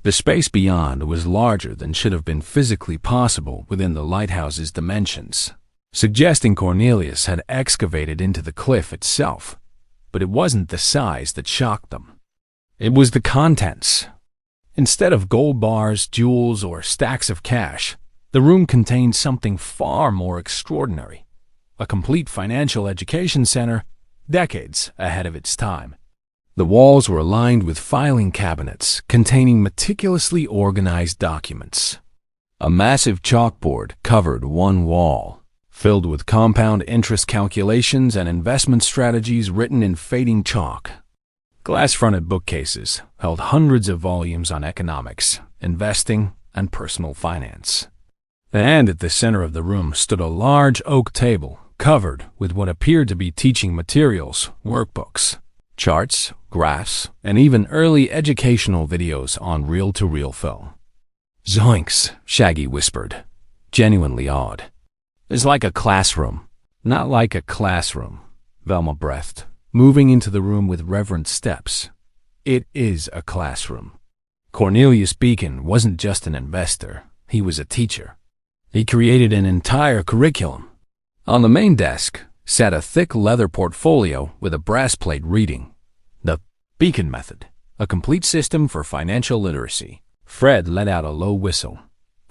The space beyond was larger than should have been physically possible within the lighthouse's dimensions, suggesting Cornelius had excavated into the cliff itself. But it wasn't the size that shocked them. It was the contents. Instead of gold bars, jewels, or stacks of cash, the room contained something far more extraordinary. A complete financial education center, decades ahead of its time. The walls were lined with filing cabinets containing meticulously organized documents. A massive chalkboard covered one wall, filled with compound interest calculations and investment strategies written in fading chalk. Glass-fronted bookcases held hundreds of volumes on economics, investing, and personal finance. And at the center of the room stood a large oak table covered with what appeared to be teaching materials, workbooks, charts, graphs, and even early educational videos on reel-to-reel film. Zoinks, Shaggy whispered, genuinely awed. It's like a classroom. Not like a classroom, Velma breathed, moving into the room with reverent steps. It is a classroom. Cornelius Beacon wasn't just an investor, he was a teacher. He created an entire curriculum. On the main desk sat a thick leather portfolio with a brass plate reading, The Beacon Method, a complete system for financial literacy. Fred let out a low whistle.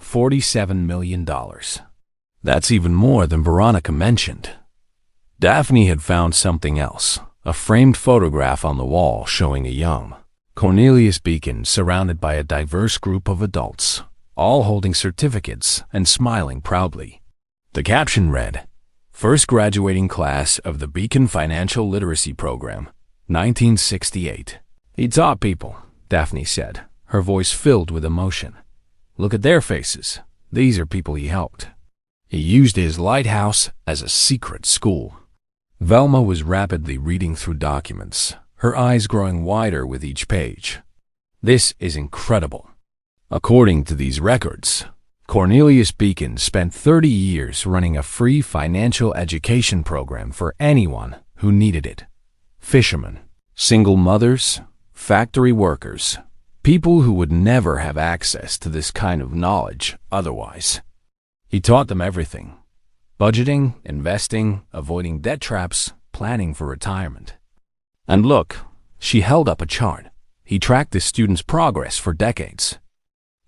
$47 million. That's even more than Veronica mentioned. Daphne had found something else, a framed photograph on the wall showing a young Cornelius Beacon surrounded by a diverse group of adults, all holding certificates and smiling proudly. The caption read, First graduating class of the Beacon Financial Literacy Program, 1968. He taught people, Daphne said, her voice filled with emotion. Look at their faces. These are people he helped. He used his lighthouse as a secret school. Velma was rapidly reading through documents, her eyes growing wider with each page. This is incredible. According to these records, Cornelius Beacon spent 30 years running a free financial education program for anyone who needed it. Fishermen, single mothers, factory workers, people who would never have access to this kind of knowledge otherwise. He taught them everything: budgeting, investing, avoiding debt traps, planning for retirement. And look, she held up a chart. He tracked the students' progress for decades.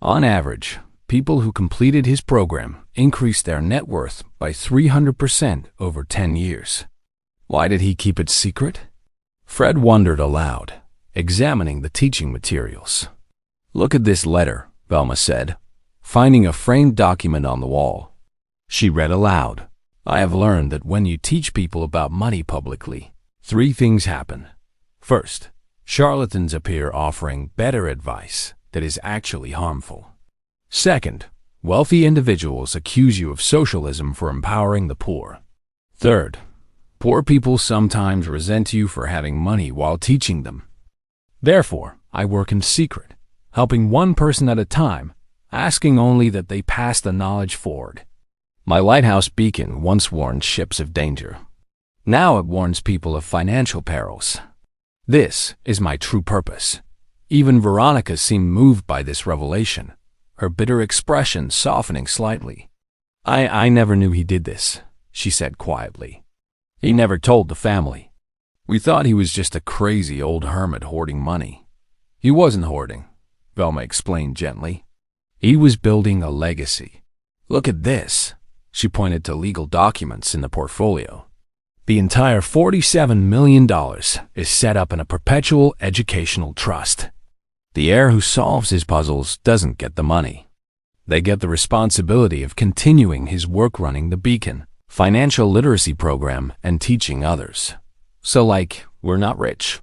On average, people who completed his program increased their net worth by 300% over 10 years. Why did he keep it secret? Fred wondered aloud, examining the teaching materials. "Look at this letter," Velma said, finding a framed document on the wall. She read aloud. "I have learned that when you teach people about money publicly, 3 things happen. First, charlatans appear offering better advice that is actually harmful. Second, wealthy individuals accuse you of socialism for empowering the poor. Third, poor people sometimes resent you for having money while teaching them. Therefore, I work in secret, helping one person at a time, asking only that they pass the knowledge forward. My lighthouse beacon once warned ships of danger. Now it warns people of financial perils. This is my true purpose." Even Veronica seemed moved by this revelation, her bitter expression softening slightly. I never knew he did this," she said quietly. "He never told the family. We thought he was just a crazy old hermit hoarding money." "He wasn't hoarding," Velma explained gently. "He was building a legacy. Look at this." She pointed to legal documents in the portfolio. "The entire $47 million is set up in a perpetual educational trust. The heir who solves his puzzles doesn't get the money. They get the responsibility of continuing his work running the Beacon financial literacy program and teaching others. So we're not rich."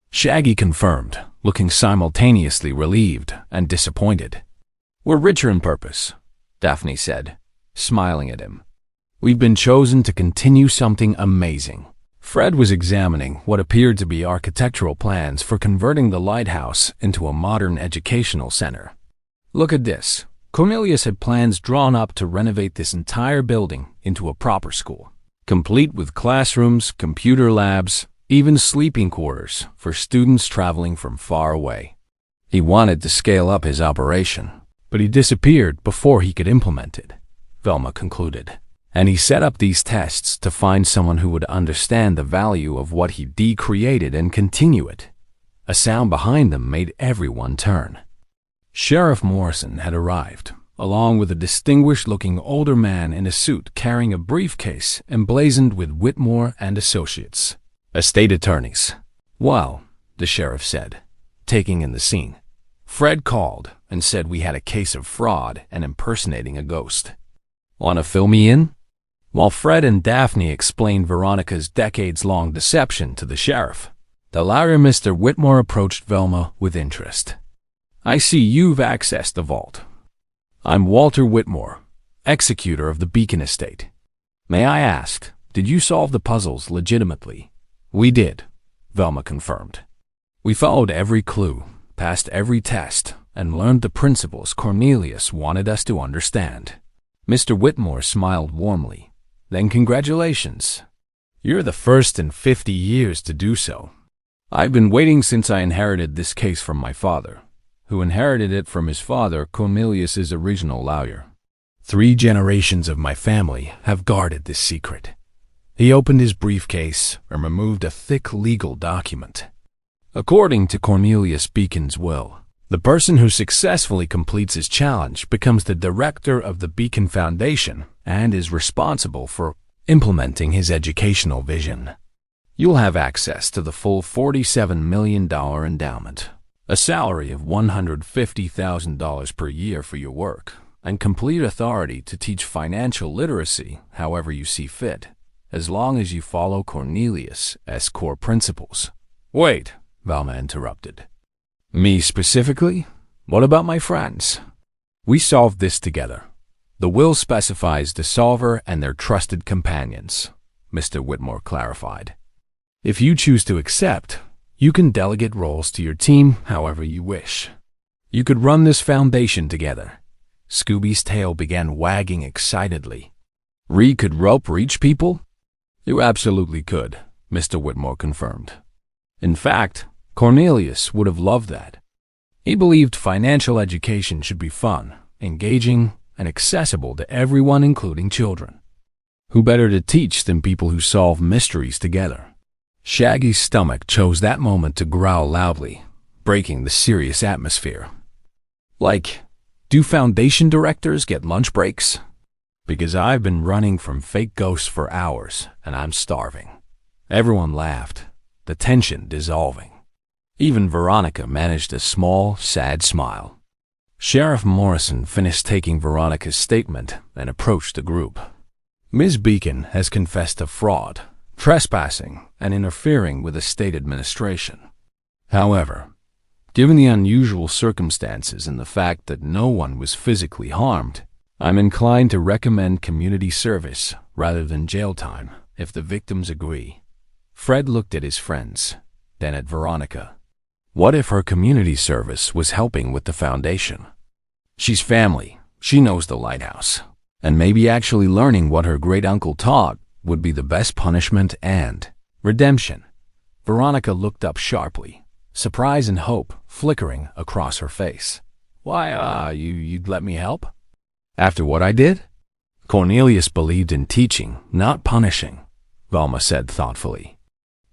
Shaggy confirmed, looking simultaneously relieved and disappointed. "We're richer in purpose," Daphne said, smiling at him. "We've been chosen to continue something amazing." Fred was examining what appeared to be architectural plans for converting the lighthouse into a modern educational center. "Look at this." Cornelius had plans drawn up to renovate this entire building into a proper school, complete with classrooms, computer labs, even sleeping quarters for students traveling from far away. He wanted to scale up his operation, but he disappeared before he could implement it, Velma concluded. And he set up these tests to find someone who would understand the value of what he decreated and continue it. A sound behind them made everyone turn. Sheriff Morrison had arrived, along with a distinguished-looking older man in a suit carrying a briefcase emblazoned with Whitmore and Associates, estate attorneys. "Well," the sheriff said, taking in the scene. "Fred called and said we had a case of fraud and impersonating a ghost. Want to fill me in?" While Fred and Daphne explained Veronica's decades-long deception to the sheriff, the lawyer Mr. Whitmore approached Velma with interest. "I see you've accessed the vault. I'm Walter Whitmore, executor of the Beacon estate. May I ask, did you solve the puzzles legitimately?" "We did," Velma confirmed. "We followed every clue, passed every test, and learned the principles Cornelius wanted us to understand." Mr. Whitmore smiled warmly. "Then congratulations. You're the first in 50 years to do so. I've been waiting since I inherited this case from my father, who inherited it from his father, Cornelius's original lawyer. 3 generations of my family have guarded this secret." He opened his briefcase and removed a thick legal document. "According to Cornelius Beacon's will, the person who successfully completes his challenge becomes the director of the Beacon Foundation and is responsible for implementing his educational vision. You'll have access to the full $47 million endowment, a salary of $150,000 per year for your work, and complete authority to teach financial literacy however you see fit, as long as you follow Cornelius' core principles." "Wait," Velma interrupted. "Me specifically? What about my friends?" "We solved this together. The will specifies the solver and their trusted companions," Mr. Whitmore clarified. "If you choose to accept, you can delegate roles to your team however you wish. You could run this foundation together. Scooby's tail began wagging excitedly. "Ree could rope reach people?" "You absolutely could," Mr. Whitmore confirmed. In fact, Cornelius would have loved that. He believed financial education should be fun, engaging, and accessible to everyone, including children. Who better to teach than people who solve mysteries together? Shaggy's stomach chose that moment to growl loudly, breaking the serious atmosphere. "Like, do Foundation directors get lunch breaks? Because I've been running from fake ghosts for hours, and I'm starving." Everyone laughed, the tension dissolving. Even Veronica managed a small, sad smile. Sheriff Morrison finished taking Veronica's statement and approached the group. "Ms. Beacon has confessed to fraud, trespassing, and interfering with the state administration. However, given the unusual circumstances and the fact that no one was physically harmed, I'm inclined to recommend community service rather than jail time, if the victims agree." Fred looked at his friends, then at Veronica. What if her community service was helping with the Foundation? She's family, she knows the lighthouse, and maybe actually learning what her great-uncle taught would be the best punishment and redemption. Veronica looked up sharply, surprise and hope flickering across her face. "Why, you'd let me help? After what I did?" Cornelius believed in teaching, not punishing, Velma said thoughtfully.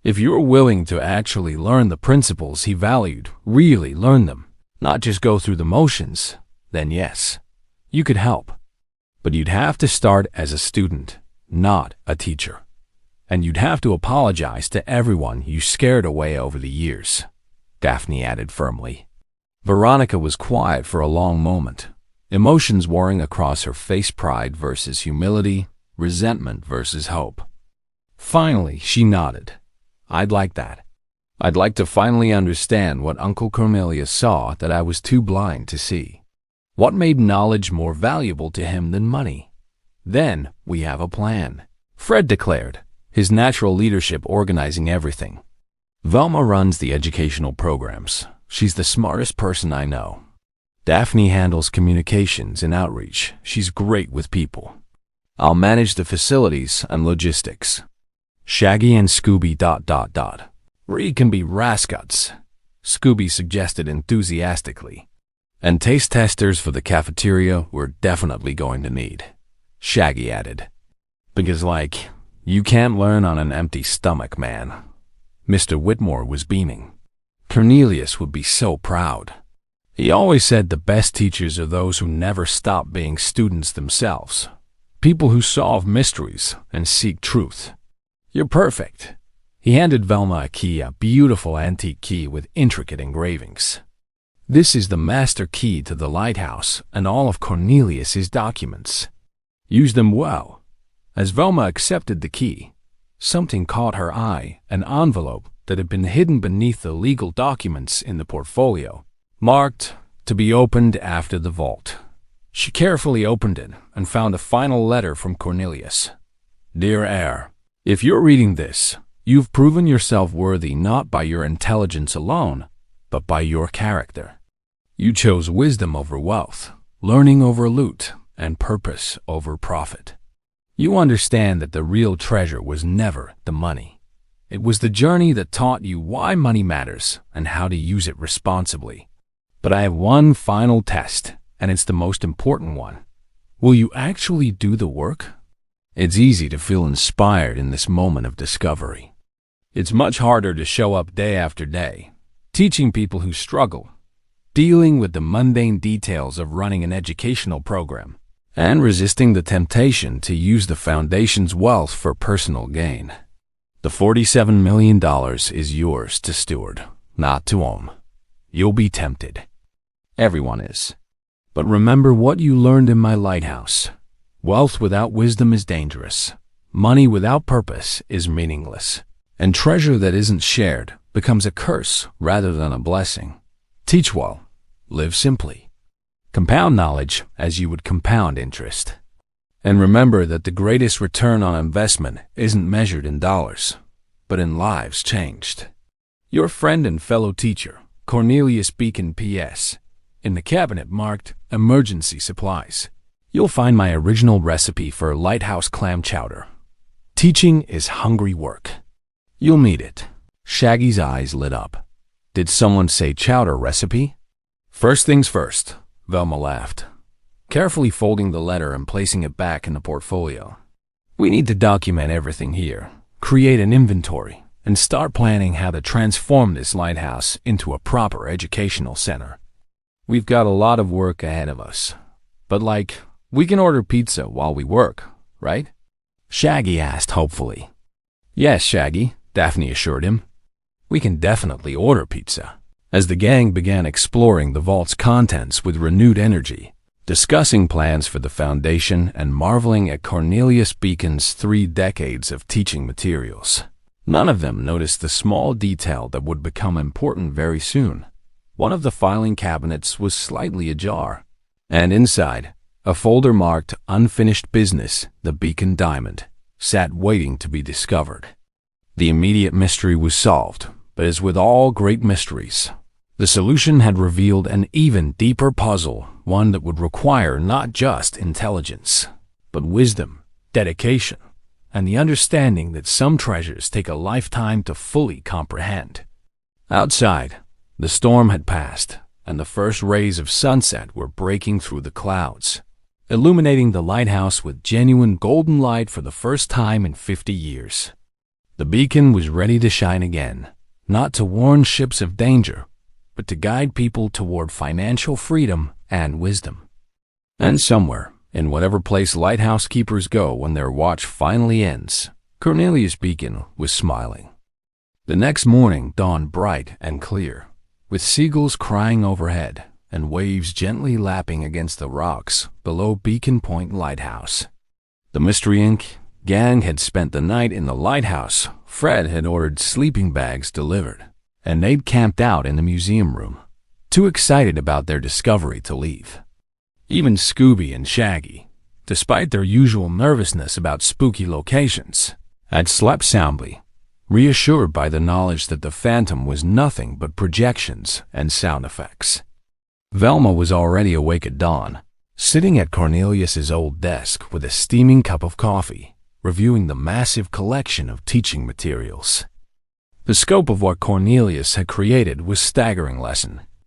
If you were willing to actually learn the principles he valued, really learn them, not just go through the motions, then yes, you could help. But you'd have to start as a student, not a teacher. And you'd have to apologize to everyone you scared away over the years, Daphne added firmly. Veronica was quiet for a long moment, emotions warring across her face: pride versus humility, resentment versus hope. Finally, she nodded. "I'd like that. I'd like to finally understand what Uncle Cornelius saw that I was too blind to see. What made knowledge more valuable to him than money? Then we have a plan," Fred declared, his natural leadership organizing everything. "Velma runs the educational programs. She's the smartest person I know. Daphne handles communications and outreach. She's great with people. I'll manage the facilities and logistics. Shaggy and Scooby ... Ree can be rascals," Scooby suggested enthusiastically. "And taste testers for the cafeteria we're definitely going to need," Shaggy added. "Because, you can't learn on an empty stomach, man." Mr. Whitmore was beaming. Cornelius would be so proud. He always said the best teachers are those who never stop being students themselves, people who solve mysteries and seek truth. "You're perfect." He handed Velma a key, a beautiful antique key with intricate engravings. "This is the master key to the lighthouse and all of Cornelius's documents. Use them well." As Velma accepted the key, something caught her eye: an envelope that had been hidden beneath the legal documents in the portfolio, marked "to be opened after the vault." She carefully opened it and found a final letter from Cornelius. "Dear heir, if you're reading this, you've proven yourself worthy not by your intelligence alone, but by your character. You chose wisdom over wealth, learning over loot, and purpose over profit. You understand that the real treasure was never the money. It was the journey that taught you why money matters and how to use it responsibly. But I have one final test, and it's the most important one. Will you actually do the work?" It's easy to feel inspired in this moment of discovery. It's much harder to show up day after day, teaching people who struggle, dealing with the mundane details of running an educational program, and resisting the temptation to use the Foundation's wealth for personal gain. The $47 million is yours to steward, not to own. You'll be tempted. Everyone is. But remember what you learned in my lighthouse. Wealth without wisdom is dangerous. Money without purpose is meaningless. And treasure that isn't shared becomes a curse rather than a blessing. Teach well. Live simply. Compound knowledge as you would compound interest. And remember that the greatest return on investment isn't measured in dollars, but in lives changed. Your friend and fellow teacher, Cornelius Beacon, P.S. In the cabinet marked Emergency Supplies, you'll find my original recipe for lighthouse clam chowder. Teaching is hungry work. You'll need it. Shaggy's eyes lit up. Did someone say chowder recipe? First things first, Velma laughed, carefully folding the letter and placing it back in the portfolio. We need to document everything here, create an inventory, and start planning how to transform this lighthouse into a proper educational center. We've got a lot of work ahead of us, but we can order pizza while we work, right? Shaggy asked hopefully. Yes, Shaggy, Daphne assured him. We can definitely order pizza. As the gang began exploring the vault's contents with renewed energy, discussing plans for the foundation and marveling at Cornelius Beacon's 3 decades of teaching materials, none of them noticed the small detail that would become important very soon. One of the filing cabinets was slightly ajar, and inside, a folder marked Unfinished Business, the Beacon Diamond, sat waiting to be discovered. The immediate mystery was solved, but as with all great mysteries, the solution had revealed an even deeper puzzle, one that would require not just intelligence, but wisdom, dedication, and the understanding that some treasures take a lifetime to fully comprehend. Outside, the storm had passed, and the first rays of sunset were breaking through the clouds, illuminating the lighthouse with genuine golden light for the first time in 50 years. The beacon was ready to shine again, not to warn ships of danger, but to guide people toward financial freedom and wisdom. And somewhere, in whatever place lighthouse keepers go when their watch finally ends, Cornelius Beacon was smiling. The next morning dawned bright and clear, with seagulls crying overhead and waves gently lapping against the rocks below Beacon Point Lighthouse. The Mystery Inc. gang had spent the night in the lighthouse. Fred had ordered sleeping bags delivered, and they'd camped out in the museum room, too excited about their discovery to leave. Even Scooby and Shaggy, despite their usual nervousness about spooky locations, had slept soundly, reassured by the knowledge that the phantom was nothing but projections and sound effects. Velma was already awake at dawn, sitting at Cornelius's old desk with a steaming cup of coffee, reviewing the massive collection of teaching materials. The scope of what Cornelius had created was staggering.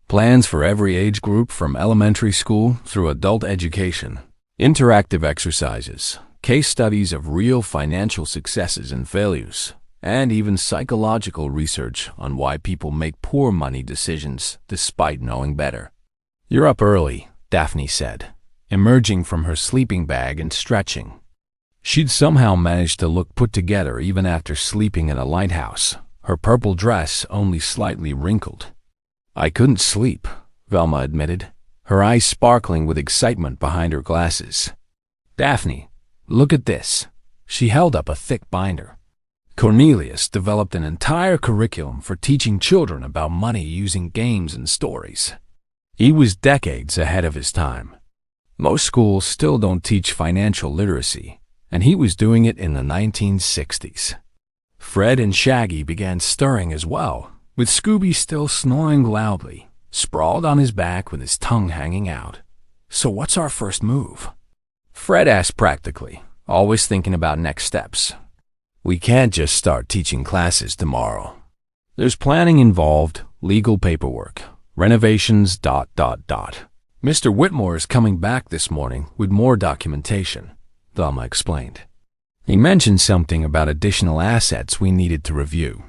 Plans for every age group from elementary school through adult education, interactive exercises, case studies of real financial successes and failures, and even psychological research on why people make poor money decisions despite knowing better. You're up early, Daphne said, emerging from her sleeping bag and stretching. She'd somehow managed to look put together even after sleeping in a lighthouse, her purple dress only slightly wrinkled. I couldn't sleep, Velma admitted, her eyes sparkling with excitement behind her glasses. Daphne, look at this. She held up a thick binder. Cornelius developed an entire curriculum for teaching children about money using games and stories. He was decades ahead of his time. Most schools still don't teach financial literacy, and he was doing it in the 1960s. Fred and Shaggy began stirring as well, with Scooby still snoring loudly, sprawled on his back with his tongue hanging out. So what's our first move? Fred asked practically, always thinking about next steps. We can't just start teaching classes tomorrow. There's planning involved, legal paperwork, renovations, ... Mr. Whitmore is coming back this morning with more documentation, Velma explained. He mentioned something about additional assets we needed to review.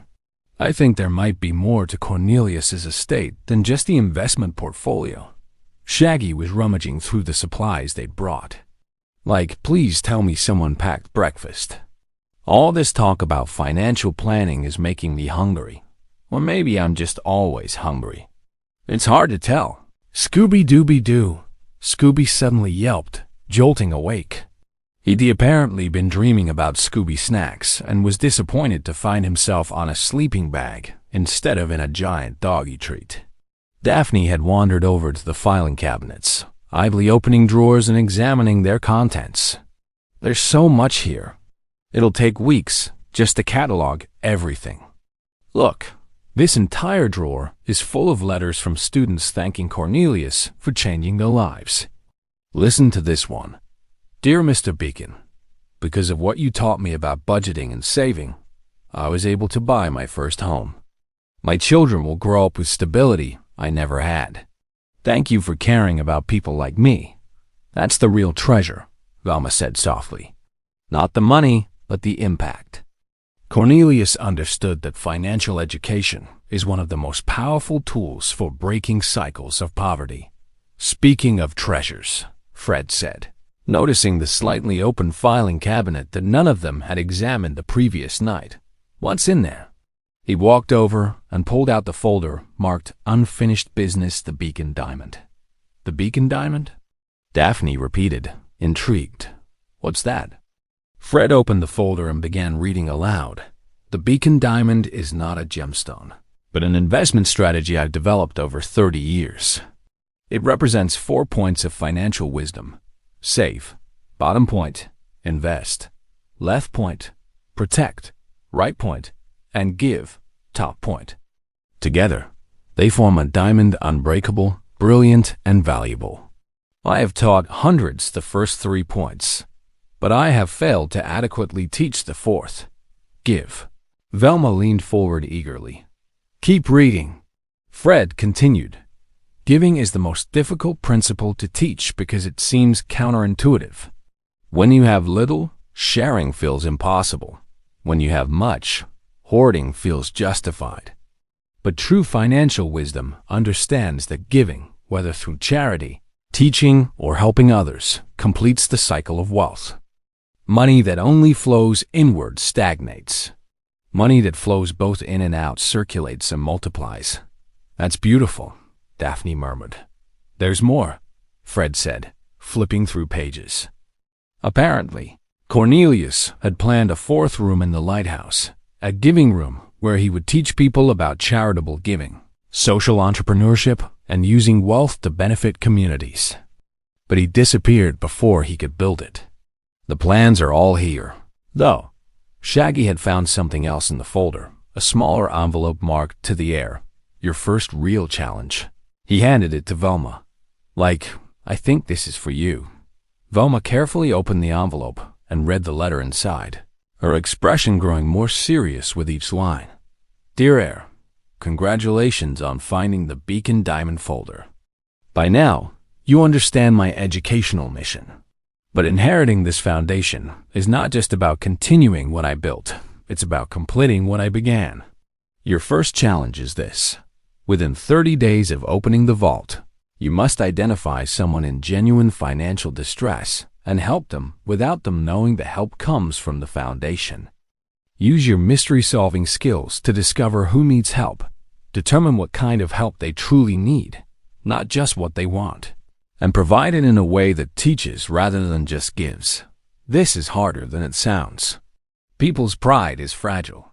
I think there might be more to Cornelius's estate than just the investment portfolio. Shaggy was rummaging through the supplies they'd brought. Please tell me someone packed breakfast. All this talk about financial planning is making me hungry. Or maybe I'm just always hungry. It's hard to tell. Scooby-Dooby-Doo. Scooby suddenly yelped, jolting awake. He'd apparently been dreaming about Scooby snacks and was disappointed to find himself on a sleeping bag instead of in a giant doggy treat. Daphne had wandered over to the filing cabinets, idly opening drawers and examining their contents. There's so much here. It'll take weeks just to catalog everything. Look, This entire drawer is full of letters from students thanking Cornelius for changing their lives. Listen to this one. Dear Mr. Beacon, because of what you taught me about budgeting and saving, I was able to buy my first home. My children will grow up with stability I never had. Thank you for caring about people like me. That's the real treasure, Velma said softly. Not the money, but the impact. Cornelius understood that financial education is one of the most powerful tools for breaking cycles of poverty. Speaking of treasures, Fred said, noticing the slightly open filing cabinet that none of them had examined the previous night. What's in there? He walked over and pulled out the folder marked Unfinished Business, the Beacon Diamond. The Beacon Diamond? Daphne repeated, intrigued. What's that? Fred opened the folder and began reading aloud. The Beacon Diamond is not a gemstone, but an investment strategy I've developed over 30 years. It represents 4 points of financial wisdom. Save, bottom point, invest, left point, protect, right point, and give, top point. Together, they form a diamond unbreakable, brilliant, and valuable. I have taught hundreds the first 3 points, but I have failed to adequately teach the 4th. Give. Velma leaned forward eagerly. Keep reading. Fred continued. Giving is the most difficult principle to teach because it seems counterintuitive. When you have little, sharing feels impossible. When you have much, hoarding feels justified. But true financial wisdom understands that giving, whether through charity, teaching, or helping others, completes the cycle of wealth. Money that only flows inward stagnates. Money that flows both in and out circulates and multiplies. That's beautiful, Daphne murmured. There's more, Fred said, flipping through pages. Apparently, Cornelius had planned a 4th room in the lighthouse, a giving room where he would teach people about charitable giving, social entrepreneurship, and using wealth to benefit communities. But he disappeared before he could build it. The plans are all here, though. Shaggy had found something else in the folder, a smaller envelope marked to the air, your first real challenge. He handed it to Velma. I think this is for you. Velma carefully opened the envelope and read the letter inside, her expression growing more serious with each line. Dear Air, congratulations on finding the Beacon Diamond folder. By now, you understand my educational mission. But inheriting this foundation is not just about continuing what I built, it's about completing what I began. Your first challenge is this. Within 30 days of opening the vault, you must identify someone in genuine financial distress and help them without them knowing the help comes from the foundation. Use your mystery-solving skills to discover who needs help. Determine what kind of help they truly need, not just what they want, and provide it in a way that teaches rather than just gives. This is harder than it sounds. People's pride is fragile.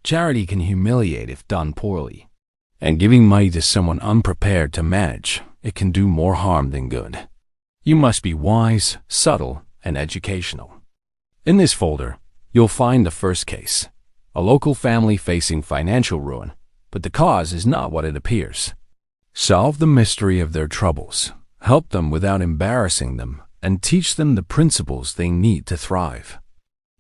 Charity can humiliate if done poorly. And giving money to someone unprepared to manage, it can do more harm than good. You must be wise, subtle, and educational. In this folder, you'll find the first case, a local family facing financial ruin, but the cause is not what it appears. Solve the mystery of their troubles. Help them without embarrassing them, and teach them the principles they need to thrive.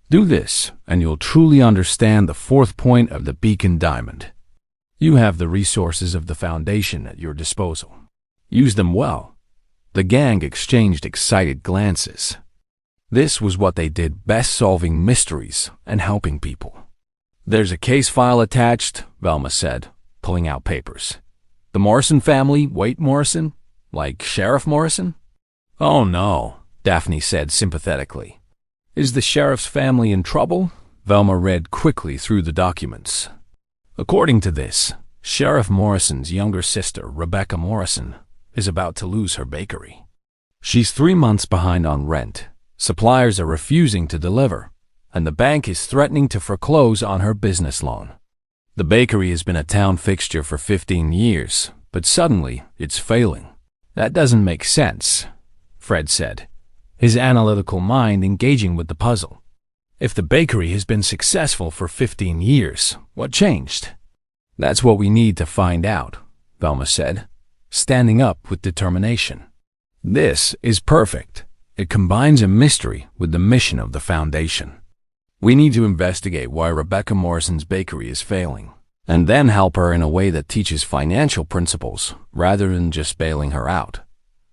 Do this, and you'll truly understand the 4th point of the Beacon Diamond. You have the resources of the foundation at your disposal. Use them well. The gang exchanged excited glances. This was what they did best, solving mysteries and helping people. There's a case file attached, Velma said, pulling out papers. The Morrison family, Wait Morrison? Like Sheriff Morrison? Oh no, Daphne said sympathetically. Is the sheriff's family in trouble? Velma read quickly through the documents. According to this, Sheriff Morrison's younger sister, Rebecca Morrison, is about to lose her bakery. She's 3 months behind on rent, suppliers are refusing to deliver, and the bank is threatening to foreclose on her business loan. The bakery has been a town fixture for 15 years, but suddenly it's failing. That doesn't make sense, Fred said, his analytical mind engaging with the puzzle. If the bakery has been successful for 15 years, what changed? That's what we need to find out, Velma said, standing up with determination. This is perfect. It combines a mystery with the mission of the foundation. We need to investigate why Rebecca Morrison's bakery is failing, and then help her in a way that teaches financial principles rather than just bailing her out.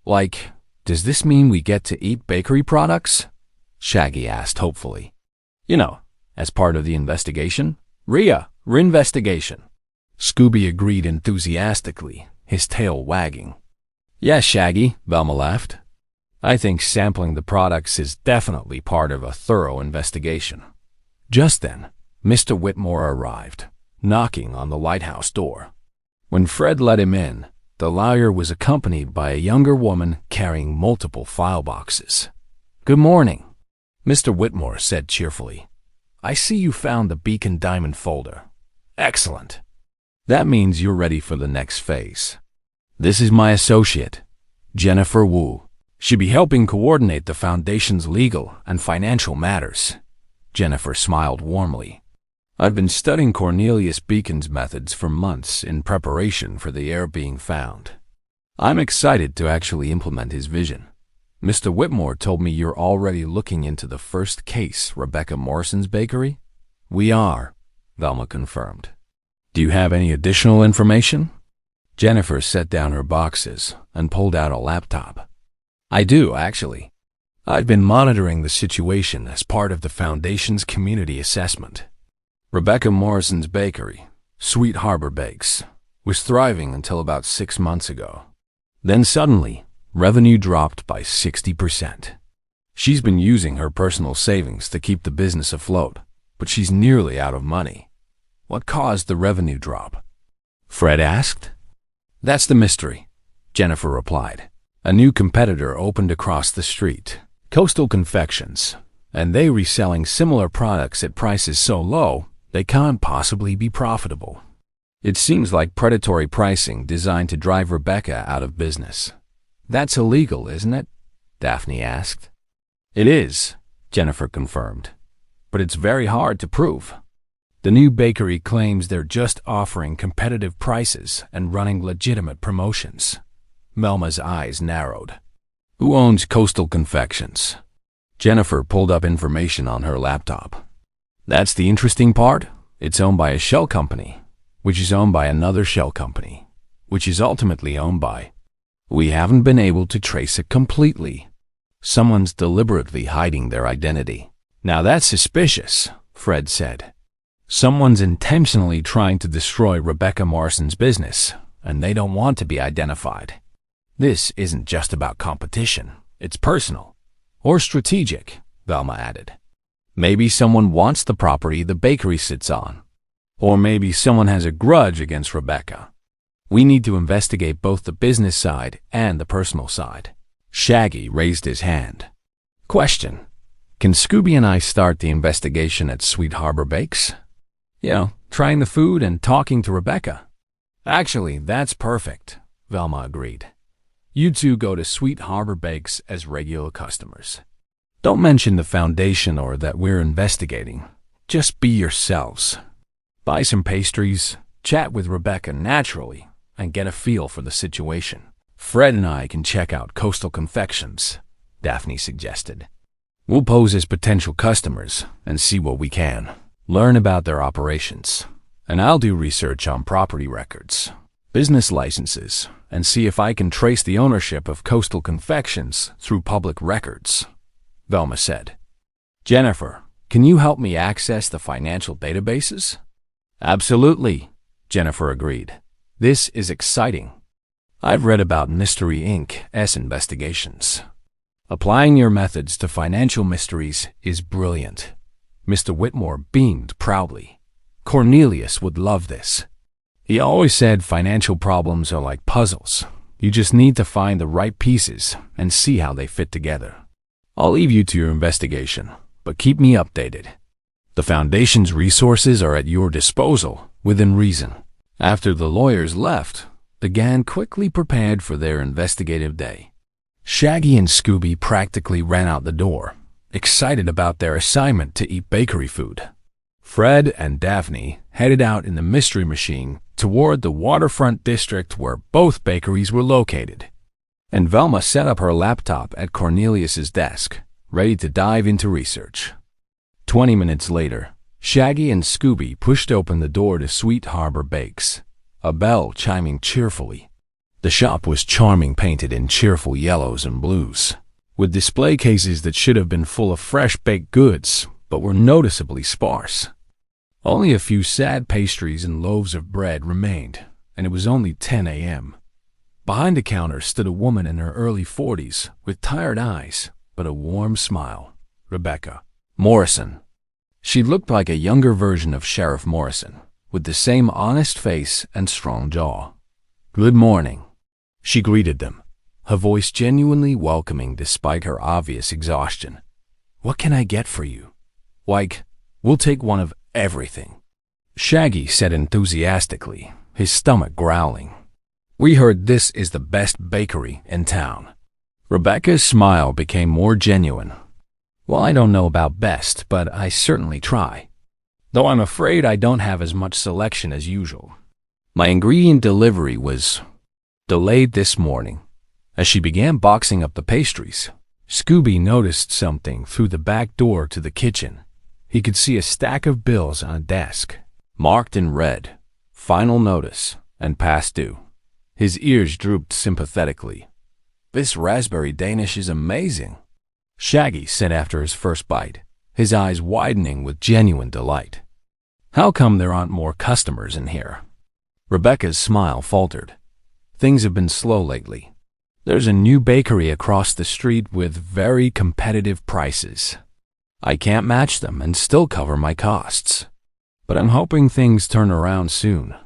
Like, does this mean we get to eat bakery products? Shaggy asked hopefully. You know, as part of the investigation? Reinvestigation. Scooby agreed enthusiastically, his tail wagging. Yes, Shaggy, Velma laughed. I think sampling the products is definitely part of a thorough investigation. Just then, Mr. Whitmore arrived, knocking on the lighthouse door. When Fred let him in, the lawyer was accompanied by a younger woman carrying multiple file boxes. Good morning, Mr. Whitmore said cheerfully. I see you found the Beacon Diamond folder. Excellent. That means you're ready for the next phase. This is my associate, Jennifer Wu. She'll be helping coordinate the Foundation's legal and financial matters. Jennifer smiled warmly. I've been studying Cornelius Beacon's methods for months in preparation for the heir being found. I'm excited to actually implement his vision. Mr. Whitmore told me you're already looking into the first case, Rebecca Morrison's bakery? We are, Velma confirmed. Do you have any additional information? Jennifer set down her boxes and pulled out a laptop. I do, actually. I've been monitoring the situation as part of the Foundation's community assessment. Rebecca Morrison's bakery, Sweet Harbor Bakes, was thriving until about 6 months ago. Then suddenly, revenue dropped by 60%. She's been using her personal savings to keep the business afloat, but she's nearly out of money. What caused the revenue drop? Fred asked. That's the mystery, Jennifer replied. A new competitor opened across the street, Coastal Confections, and they reselling similar products at prices so low they can't possibly be profitable. It seems like predatory pricing designed to drive Rebecca out of business. That's illegal, isn't it? Daphne asked. It is, Jennifer confirmed, but it's very hard to prove. The new bakery claims they're just offering competitive prices and running legitimate promotions. Velma's eyes narrowed. Who owns Coastal Confections? Jennifer pulled up information on her laptop. That's the interesting part. It's owned by a shell company, which is owned by another shell company, which is ultimately owned by... We haven't been able to trace it completely. Someone's deliberately hiding their identity. Now that's suspicious, Fred said. Someone's intentionally trying to destroy Rebecca Morrison's business, and they don't want to be identified. This isn't just about competition. It's personal. Or strategic, Velma added. Maybe someone wants the property the bakery sits on. Or maybe someone has a grudge against Rebecca. We need to investigate both the business side and the personal side. Shaggy raised his hand. Question. Can Scooby and I start the investigation at Sweet Harbor Bakes? Trying the food and talking to Rebecca. Actually, that's perfect, Velma agreed. You two go to Sweet Harbor Bakes as regular customers. Don't mention the Foundation or that we're investigating. Just be yourselves. Buy some pastries, chat with Rebecca naturally, and get a feel for the situation. Fred and I can check out Coastal Confections, Daphne suggested. We'll pose as potential customers and see what we can. Learn about their operations. And I'll do research on property records, business licenses, and see if I can trace the ownership of Coastal Confections through public records, Velma said. Jennifer, can you help me access the financial databases? Absolutely, Jennifer agreed. This is exciting. I've read about Mystery Inc.'s investigations. Applying your methods to financial mysteries is brilliant. Mr. Whitmore beamed proudly. Cornelius would love this. He always said financial problems are like puzzles. You just need to find the right pieces and see how they fit together. I'll leave you to your investigation, but keep me updated. The Foundation's resources are at your disposal, within reason. After the lawyers left, the gang quickly prepared for their investigative day. Shaggy and Scooby practically ran out the door, excited about their assignment to eat bakery food. Fred and Daphne headed out in the Mystery Machine toward the waterfront district where both bakeries were located. And Velma set up her laptop at Cornelius's desk, ready to dive into research. 20 minutes later, Shaggy and Scooby pushed open the door to Sweet Harbor Bakes, a bell chiming cheerfully. The shop was charming, painted in cheerful yellows and blues, with display cases that should have been full of fresh baked goods, but were noticeably sparse. Only a few sad pastries and loaves of bread remained, and it was only 10 a.m. Behind the counter stood a woman in her early 40s with tired eyes but a warm smile. Rebecca Morrison. She looked like a younger version of Sheriff Morrison, with the same honest face and strong jaw. "Good morning," she greeted them, her voice genuinely welcoming despite her obvious exhaustion. "What can I get for you?" "Like, we'll take one of everything," Shaggy said enthusiastically, his stomach growling. "We heard this is the best bakery in town." Rebecca's smile became more genuine. "Well, I don't know about best, but I certainly try. Though I'm afraid I don't have as much selection as usual. My ingredient delivery was delayed this morning." As she began boxing up the pastries, Scooby noticed something through the back door to the kitchen. He could see a stack of bills on a desk, marked in red, "Final Notice" and "Past Due." His ears drooped sympathetically. "This raspberry Danish is amazing," Shaggy said after his first bite, his eyes widening with genuine delight. "How come there aren't more customers in here?" Rebecca's smile faltered. "Things have been slow lately. There's a new bakery across the street with very competitive prices. I can't match them and still cover my costs. But I'm hoping things turn around soon."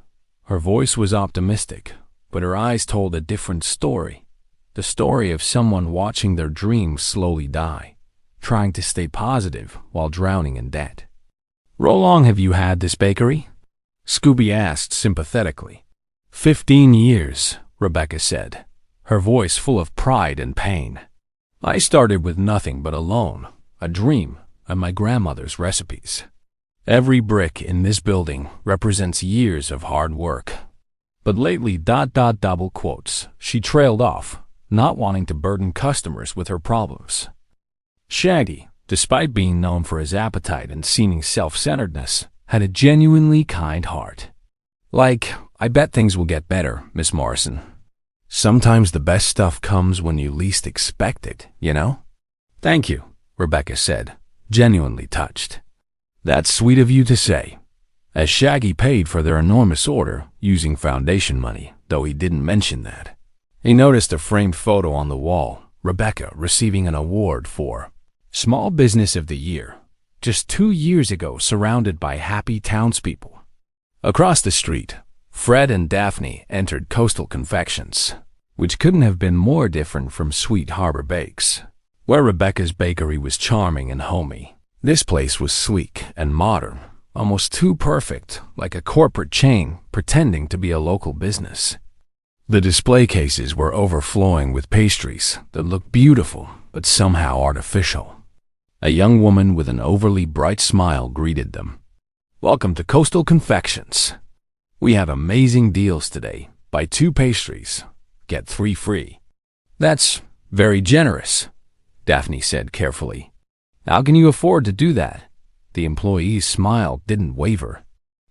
Her voice was optimistic, but her eyes told a different story. The story of someone watching their dreams slowly die, trying to stay positive while drowning in debt. "How long have you had this bakery?" Scooby asked sympathetically. 15 years, Rebecca said, her voice full of pride and pain. "I started with nothing but a loan, a dream, and my grandmother's recipes. Every brick in this building represents years of hard work." But lately, double quotes, she trailed off, not wanting to burden customers with her problems. Shaggy, despite being known for his appetite and seeming self-centeredness, had a genuinely kind heart. "Like, I bet things will get better, Miss Morrison. Sometimes the best stuff comes when you least expect it, you know?" "Thank you," Rebecca said, genuinely touched. "That's sweet of you to say." As Shaggy paid for their enormous order using foundation money, though he didn't mention that, he noticed a framed photo on the wall, Rebecca receiving an award for Small Business of the Year, just 2 years ago, surrounded by happy townspeople. Across the street, Fred and Daphne entered Coastal Confections, which couldn't have been more different from Sweet Harbor Bakes, where Rebecca's bakery was charming and homey. This place was sleek and modern, almost too perfect, like a corporate chain pretending to be a local business. The display cases were overflowing with pastries that looked beautiful but somehow artificial. A young woman with an overly bright smile greeted them. "Welcome to Coastal Confections. We have amazing deals today. Buy 2 pastries, get 3 free." "That's very generous," Daphne said carefully. "How can you afford to do that?" The employee's smile didn't waver.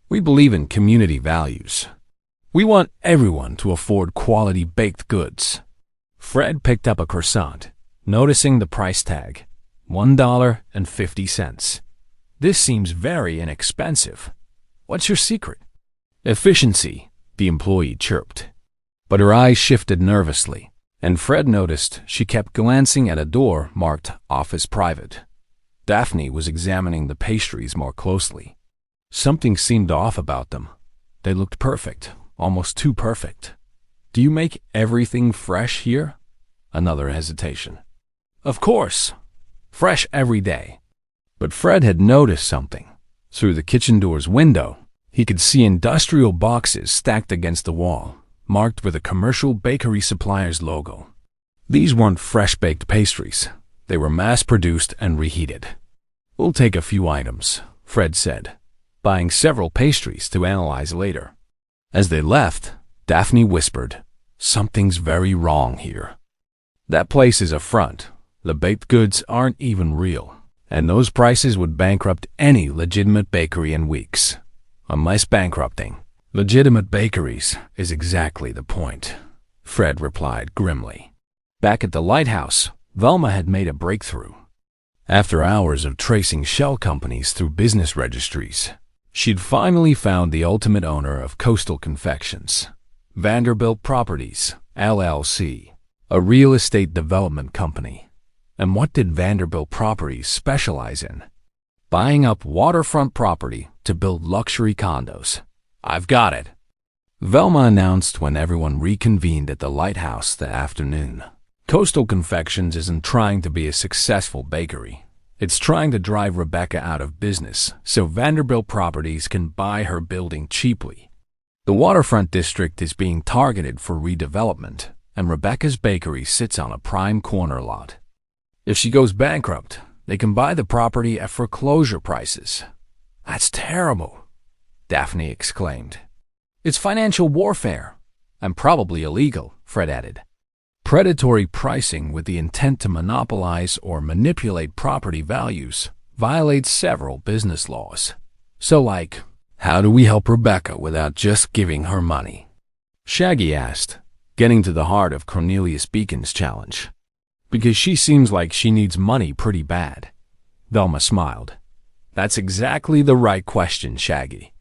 "We believe in community values. We want everyone to afford quality baked goods." Fred picked up a croissant, noticing the price tag, $1.50. "This seems very inexpensive. What's your secret?" "Efficiency," the employee chirped. But her eyes shifted nervously, and Fred noticed she kept glancing at a door marked Office Private. Daphne was examining the pastries more closely. Something seemed off about them. They looked perfect, almost too perfect. "Do you make everything fresh here?" Another hesitation. "Of course. Fresh every day." But Fred had noticed something. Through the kitchen door's window, he could see industrial boxes stacked against the wall, marked with a commercial bakery supplier's logo. These weren't fresh-baked pastries. They were mass-produced and reheated. "We'll take a few items," Fred said. buying several pastries to analyze later. As they left, Daphne whispered, "Something's very wrong here. That place is a front. The baked goods aren't even real, and those prices would bankrupt any legitimate bakery in weeks. Unless bankrupting legitimate bakeries is exactly the point," Fred replied grimly. Back at the lighthouse, Velma had made a breakthrough. After hours of tracing shell companies through business registries, she'd finally found the ultimate owner of Coastal Confections, Vanderbilt Properties, LLC, a real estate development company. And what did Vanderbilt Properties specialize in? Buying up waterfront property to build luxury condos. "I've got it," Velma announced when everyone reconvened at the lighthouse that afternoon. Coastal Confections isn't trying to be a successful bakery. It's trying to drive Rebecca out of business so Vanderbilt Properties can buy her building cheaply. The waterfront district is being targeted for redevelopment, and Rebecca's bakery sits on a prime corner lot. If she goes bankrupt, they can buy the property at foreclosure prices. "That's terrible," Daphne exclaimed. "It's financial warfare, and probably illegal," Fred added. Predatory pricing with the intent to monopolize or manipulate property values violates several business laws. So like, how do we help Rebecca without just giving her money? Shaggy asked, getting to the heart of Cornelius Beacon's challenge. "Because she seems like she needs money pretty bad." Velma smiled. "That's exactly the right question, Shaggy.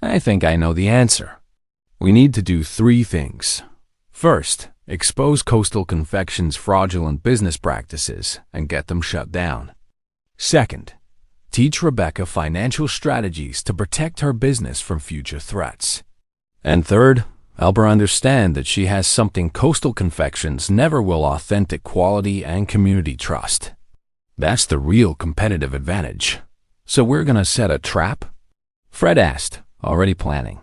I think I know the answer. We need to do 3 things. First, expose Coastal Confections' fraudulent business practices and get them shut down. Second, teach Rebecca financial strategies to protect her business from future threats. And third, help her understand that she has something Coastal Confections never will: authentic quality and community trust. That's the real competitive advantage. So we're gonna set a trap?" Fred asked, already planning.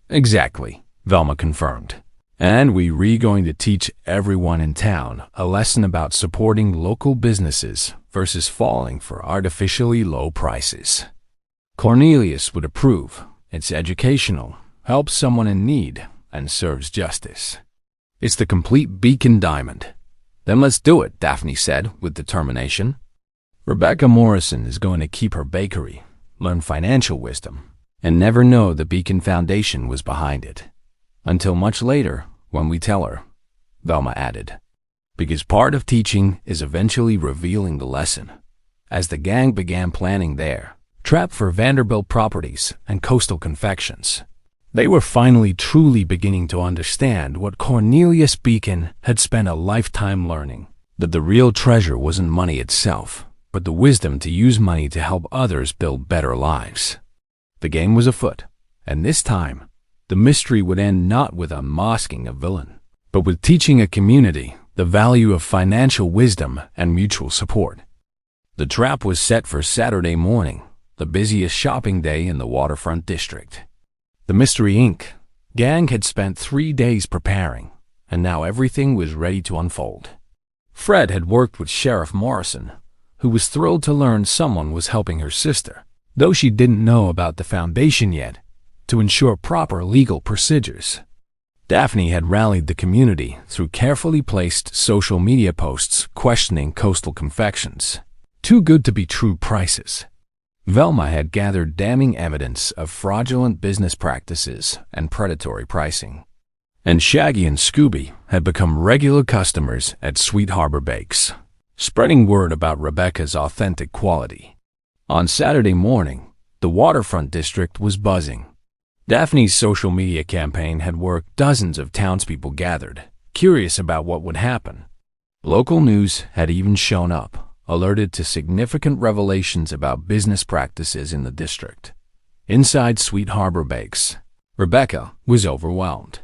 "Exactly," Velma confirmed. "And we're going to teach everyone in town a lesson about supporting local businesses versus falling for artificially low prices." Cornelius would approve. It's educational, helps someone in need, and serves justice. It's the complete Beacon diamond. "Then let's do it," Daphne said with determination. Rebecca Morrison is going to keep her bakery, learn financial wisdom, and never know the Beacon Foundation was behind it. Until much later, when we tell her, Velma added. Because part of teaching is eventually revealing the lesson. As the gang began planning their trap for Vanderbilt Properties and Coastal Confections, they were finally truly beginning to understand what Cornelius Beacon had spent a lifetime learning: that the real treasure wasn't money itself, but the wisdom to use money to help others build better lives. The game was afoot, and this time, the mystery would end not with unmasking a villain, but with teaching a community the value of financial wisdom and mutual support. The trap was set for Saturday morning, the busiest shopping day in the waterfront district. The Mystery Inc. gang had spent 3 days preparing, and now everything was ready to unfold. Fred had worked with Sheriff Morrison, who was thrilled to learn someone was helping her sister, though she didn't know about the foundation yet, to ensure proper legal procedures. Daphne had rallied the community through carefully placed social media posts questioning Coastal Confections' too good to be true prices. Velma had gathered damning evidence of fraudulent business practices and predatory pricing. And Shaggy and Scooby had become regular customers at Sweet Harbor Bakes, spreading word about Rebecca's authentic quality. On Saturday morning, the waterfront district was buzzing. Daphne's social media campaign had worked. Dozens of townspeople gathered, curious about what would happen. Local news had even shown up, alerted to significant revelations about business practices in the district. Inside Sweet Harbor Bakes, Rebecca was overwhelmed.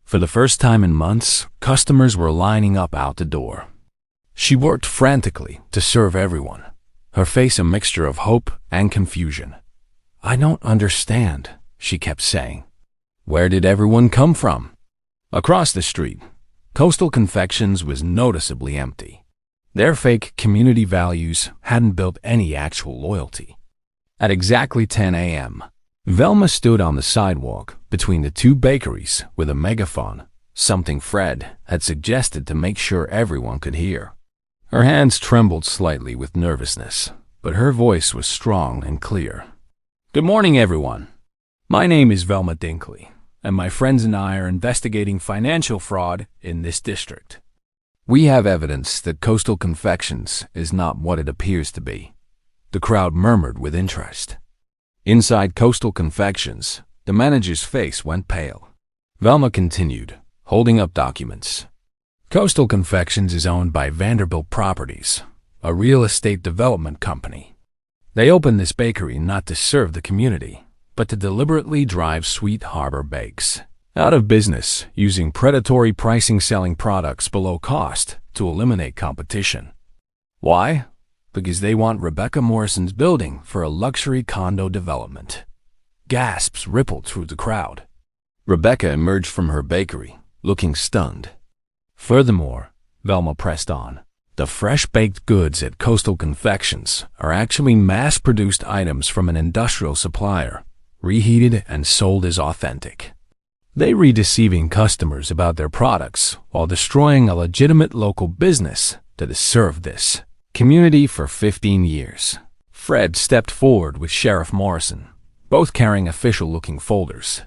For the first time in months, customers were lining up out the door. She worked frantically to serve everyone, her face a mixture of hope and confusion. "I don't understand," she kept saying. Where did everyone come from? Across the street, Coastal Confections was noticeably empty. Their fake community values hadn't built any actual loyalty. At exactly 10 a.m., Velma stood on the sidewalk between the two bakeries with a megaphone, something Fred had suggested to make sure everyone could hear. Her hands trembled slightly with nervousness, but her voice was strong and clear. "Good morning, everyone. My name is Velma Dinkley, and my friends and I are investigating financial fraud in this district. We have evidence that Coastal Confections is not what it appears to be." The crowd murmured with interest. Inside Coastal Confections, the manager's face went pale. Velma continued, holding up documents. "Coastal Confections is owned by Vanderbilt Properties, a real estate development company. They opened this bakery not to serve the community, but to deliberately drive Sweet Harbor Bakes out of business using predatory pricing, selling products below cost to eliminate competition. Why? Because they want Rebecca Morrison's building for a luxury condo development." Gasps rippled through the crowd. Rebecca emerged from her bakery, looking stunned. "Furthermore," Velma pressed on, "the fresh-baked goods at Coastal Confections are actually mass-produced items from an industrial supplier, reheated and sold as authentic. They read deceiving customers about their products while destroying a legitimate local business that has served this community for 15 years. Fred stepped forward with Sheriff Morrison, both carrying official-looking folders.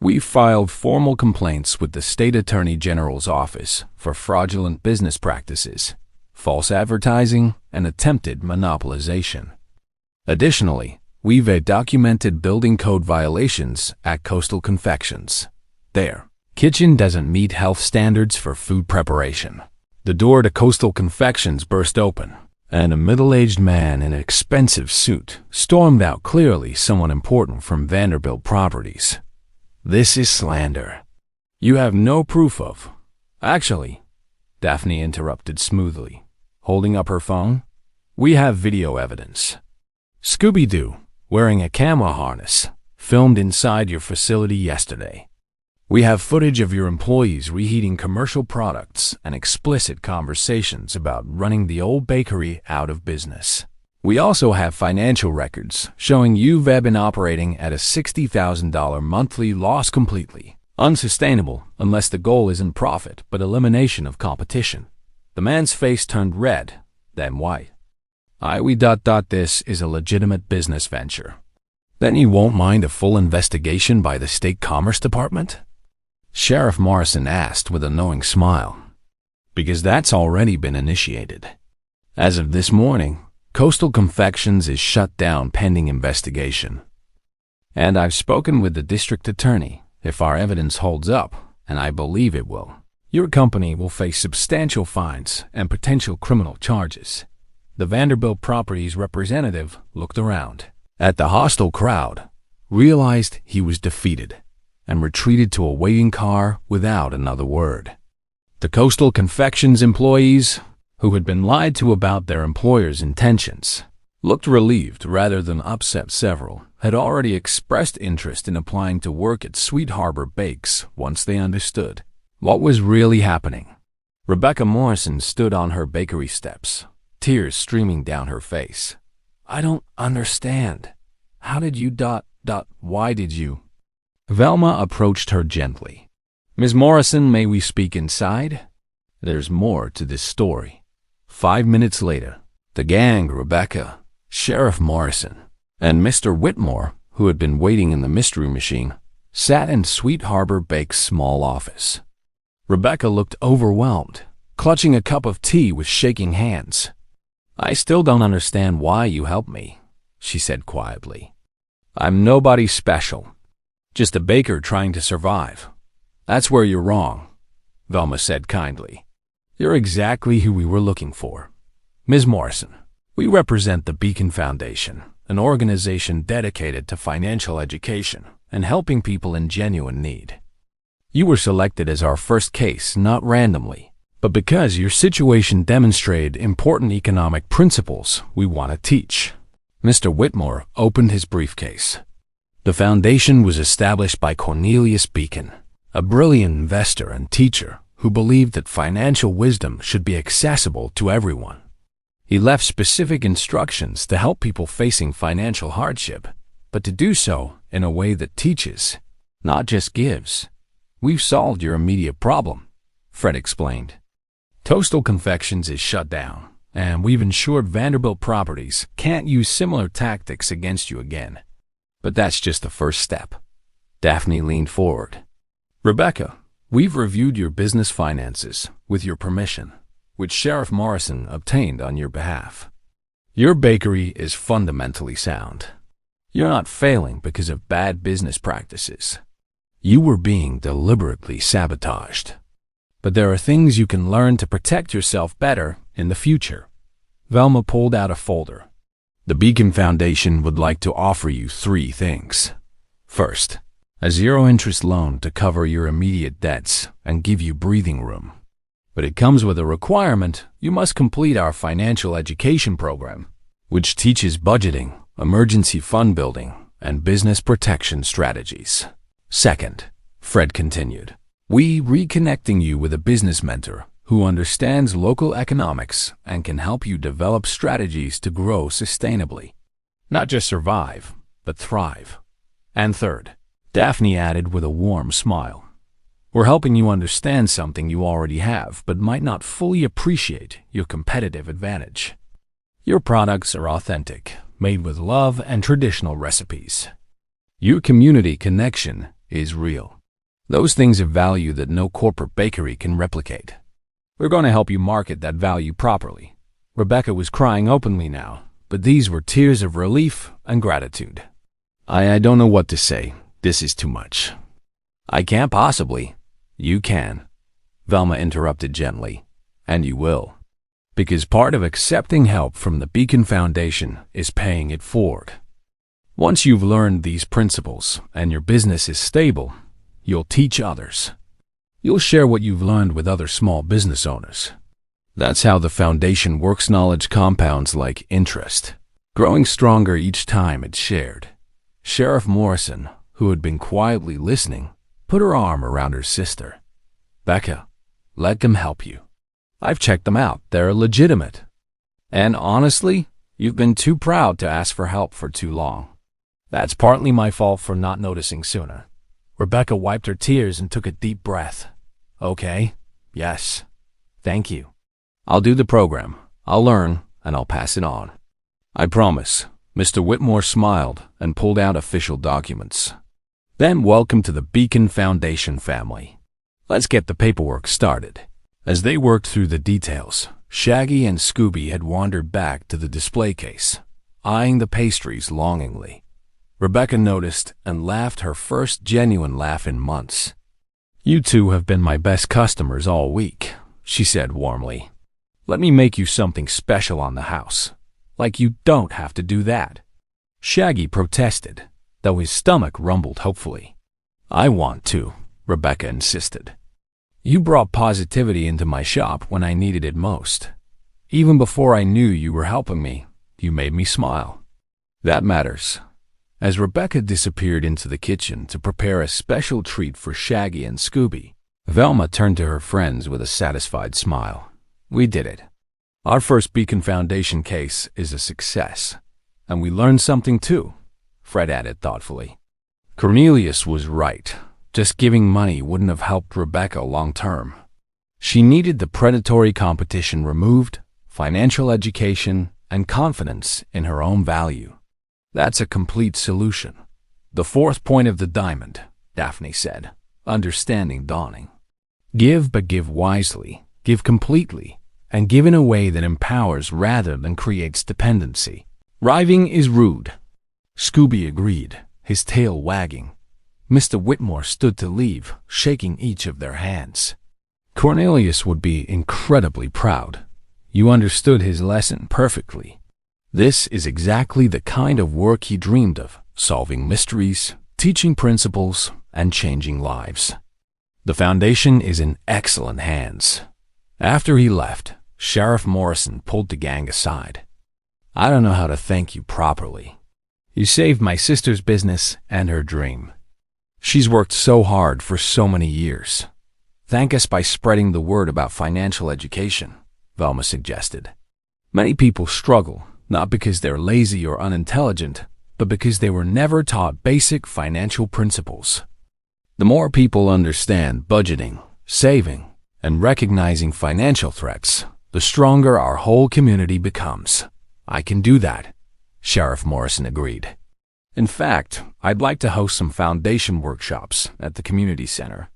"We filed formal complaints with the State Attorney General's office for fraudulent business practices, false advertising, and attempted monopolization. Additionally, we've documented building code violations at Coastal Confections. Their kitchen doesn't meet health standards for food preparation." The door to Coastal Confections burst open, and a middle-aged man in an expensive suit stormed out, clearly someone important from Vanderbilt Properties. "This is slander. You have no proof of—" "Actually," Daphne interrupted smoothly, holding up her phone, "we have video evidence. Scooby-Doo, wearing a camera harness, filmed inside your facility yesterday. We have footage of your employees reheating commercial products and explicit conversations about running the old bakery out of business. We also have financial records showing you've been operating at a $60,000 monthly loss, completely unsustainable unless the goal isn't profit but elimination of competition." The man's face turned red, then white. This is a legitimate business venture. Then you won't mind a full investigation by the State Commerce Department?" Sheriff Morrison asked with a knowing smile. "Because that's already been initiated. As of this morning, Coastal Confections is shut down pending investigation. And I've spoken with the district attorney. If our evidence holds up, and I believe it will, your company will face substantial fines and potential criminal charges." The Vanderbilt Properties representative looked around at the hostile crowd, realized he was defeated, and retreated to a waiting car without another word. The Coastal Confections employees, who had been lied to about their employer's intentions, looked relieved rather than upset. Several had already expressed interest in applying to work at Sweet Harbor Bakes once they understood what was really happening. Rebecca Morrison stood on her bakery steps, tears streaming down her face. "I don't understand. How did you ... why did you—" Velma approached her gently. "Ms. Morrison, may we speak inside? There's more to this story." 5 minutes later, the gang, Rebecca, Sheriff Morrison, and Mr. Whitmore, who had been waiting in the mystery machine, sat in Sweet Harbor Bake's small office. Rebecca looked overwhelmed, clutching a cup of tea with shaking hands. "I still don't understand why you helped me," she said quietly. "I'm nobody special. Just a baker trying to survive." "That's where you're wrong," Velma said kindly. "You're exactly who we were looking for. Ms. Morrison, we represent the Beacon Foundation, an organization dedicated to financial education and helping people in genuine need. You were selected as our first case not randomly, but because your situation demonstrated important economic principles we want to teach." Mr. Whitmore opened his briefcase. "The foundation was established by Cornelius Beacon, a brilliant investor and teacher who believed that financial wisdom should be accessible to everyone. He left specific instructions to help people facing financial hardship, but to do so in a way that teaches, not just gives. We've solved your immediate problem, Fred explained. Toastal Confections is shut down, and we've ensured Vanderbilt Properties can't use similar tactics against you again. But that's just the first step. Daphne leaned forward. Rebecca, we've reviewed your business finances, with your permission, which Sheriff Morrison obtained on your behalf. Your bakery is fundamentally sound. You're not failing because of bad business practices. You were being deliberately sabotaged. But there are things you can learn to protect yourself better in the future. Velma pulled out a folder. The Beacon Foundation would like to offer you 3 things. First, a zero-interest loan to cover your immediate debts and give you breathing room. But it comes with a requirement: you must complete our financial education program, which teaches budgeting, emergency fund building, and business protection strategies. Second, Fred continued, we reconnecting you with a business mentor who understands local economics and can help you develop strategies to grow sustainably. Not just survive, but thrive. And third, Daphne added with a warm smile, we're helping you understand something you already have but might not fully appreciate: your competitive advantage. Your products are authentic, made with love and traditional recipes. Your community connection is real. Those things of value that no corporate bakery can replicate. We're going to help you market that value properly. Rebecca was crying openly now, but these were tears of relief and gratitude. I don't know what to say. This is too much. I can't possibly. You can, Velma interrupted gently, and you will. Because part of accepting help from the Beacon Foundation is paying it forward. Once you've learned these principles and your business is stable, you'll teach others. You'll share what you've learned with other small business owners. That's how the foundation works. Knowledge compounds like interest, growing stronger each time it's shared. Sheriff Morrison, who had been quietly listening, put her arm around her sister. Becca, let them help you. I've checked them out. They're legitimate. And honestly, you've been too proud to ask for help for too long. That's partly my fault for not noticing sooner. Rebecca wiped her tears and took a deep breath. Okay, yes, thank you. I'll do the program. I'll learn, and I'll pass it on. I promise. Mr. Whitmore smiled and pulled out official documents. Then welcome to the Beacon Foundation family. Let's get the paperwork started. As they worked through the details, Shaggy and Scooby had wandered back to the display case, eyeing the pastries longingly. Rebecca noticed and laughed, her first genuine laugh in months. You two have been my best customers all week, she said warmly. Let me make you something special on the house. Like you don't have to do that. Shaggy protested, though his stomach rumbled hopefully. I want to, Rebecca insisted. You brought positivity into my shop when I needed it most. Even before I knew you were helping me, you made me smile. That matters. As Rebecca disappeared into the kitchen to prepare a special treat for Shaggy and Scooby, Velma turned to her friends with a satisfied smile. We did it. Our first Beacon Foundation case is a success. And we learned something too, Fred added thoughtfully. Cornelius was right. Just giving money wouldn't have helped Rebecca long term. She needed the predatory competition removed, financial education, and confidence in her own value. That's a complete solution. The fourth point of the diamond, Daphne said, understanding dawning. Give, but give wisely, give completely, and give in a way that empowers rather than creates dependency. Riving is rude. Scooby agreed, his tail wagging. Mr. Whitmore stood to leave, shaking each of their hands. Cornelius would be incredibly proud. You understood his lesson perfectly. This is exactly the kind of work he dreamed of, solving mysteries, teaching principles, and changing lives. The foundation is in excellent hands. After he left, Sheriff Morrison pulled the gang aside. I don't know how to thank you properly. You saved my sister's business and her dream. She's worked so hard for so many years. Thank us by spreading the word about financial education, Velma suggested. Many people struggle, not because they're lazy or unintelligent, but because they were never taught basic financial principles. The more people understand budgeting, saving, and recognizing financial threats, the stronger our whole community becomes. I can do that, Sheriff Morrison agreed. In fact, I'd like to host some foundation workshops at the community center.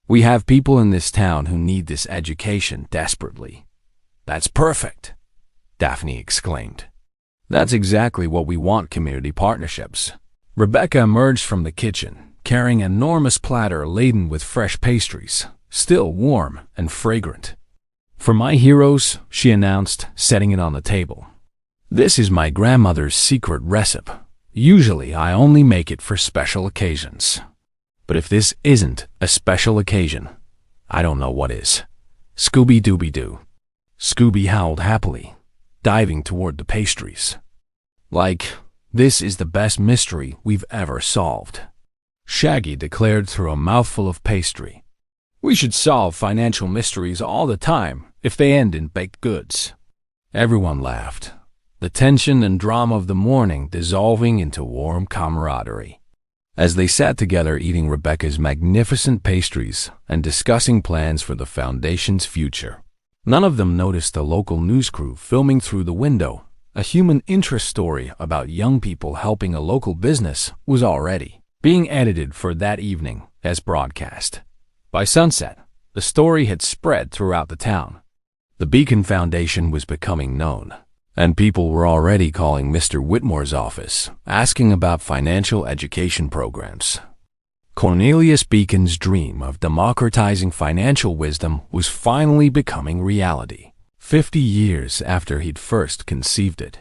We have people in this town who need this education desperately. That's perfect, Daphne exclaimed. That's exactly what we want, community partnerships. Rebecca emerged from the kitchen, carrying an enormous platter laden with fresh pastries, still warm and fragrant. For my heroes, she announced, setting it on the table. This is my grandmother's secret recipe. Usually, I only make it for special occasions. But if this isn't a special occasion, I don't know what is. Scooby-Dooby-Doo. Scooby howled happily, diving toward the pastries. Like, this is the best mystery we've ever solved. Shaggy declared through a mouthful of pastry. We should solve financial mysteries all the time if they end in baked goods. Everyone laughed, the tension and drama of the morning dissolving into warm camaraderie. As they sat together eating Rebecca's magnificent pastries and discussing plans for the foundation's future, none of them noticed the local news crew filming through the window. A human interest story about young people helping a local business was already being edited for that evening as broadcast. By sunset, the story had spread throughout the town. The Beacon Foundation was becoming known, and people were already calling Mr. Whitmore's office, asking about financial education programs. Cornelius Beacon's dream of democratizing financial wisdom was finally becoming reality, 50 years after he'd first conceived it.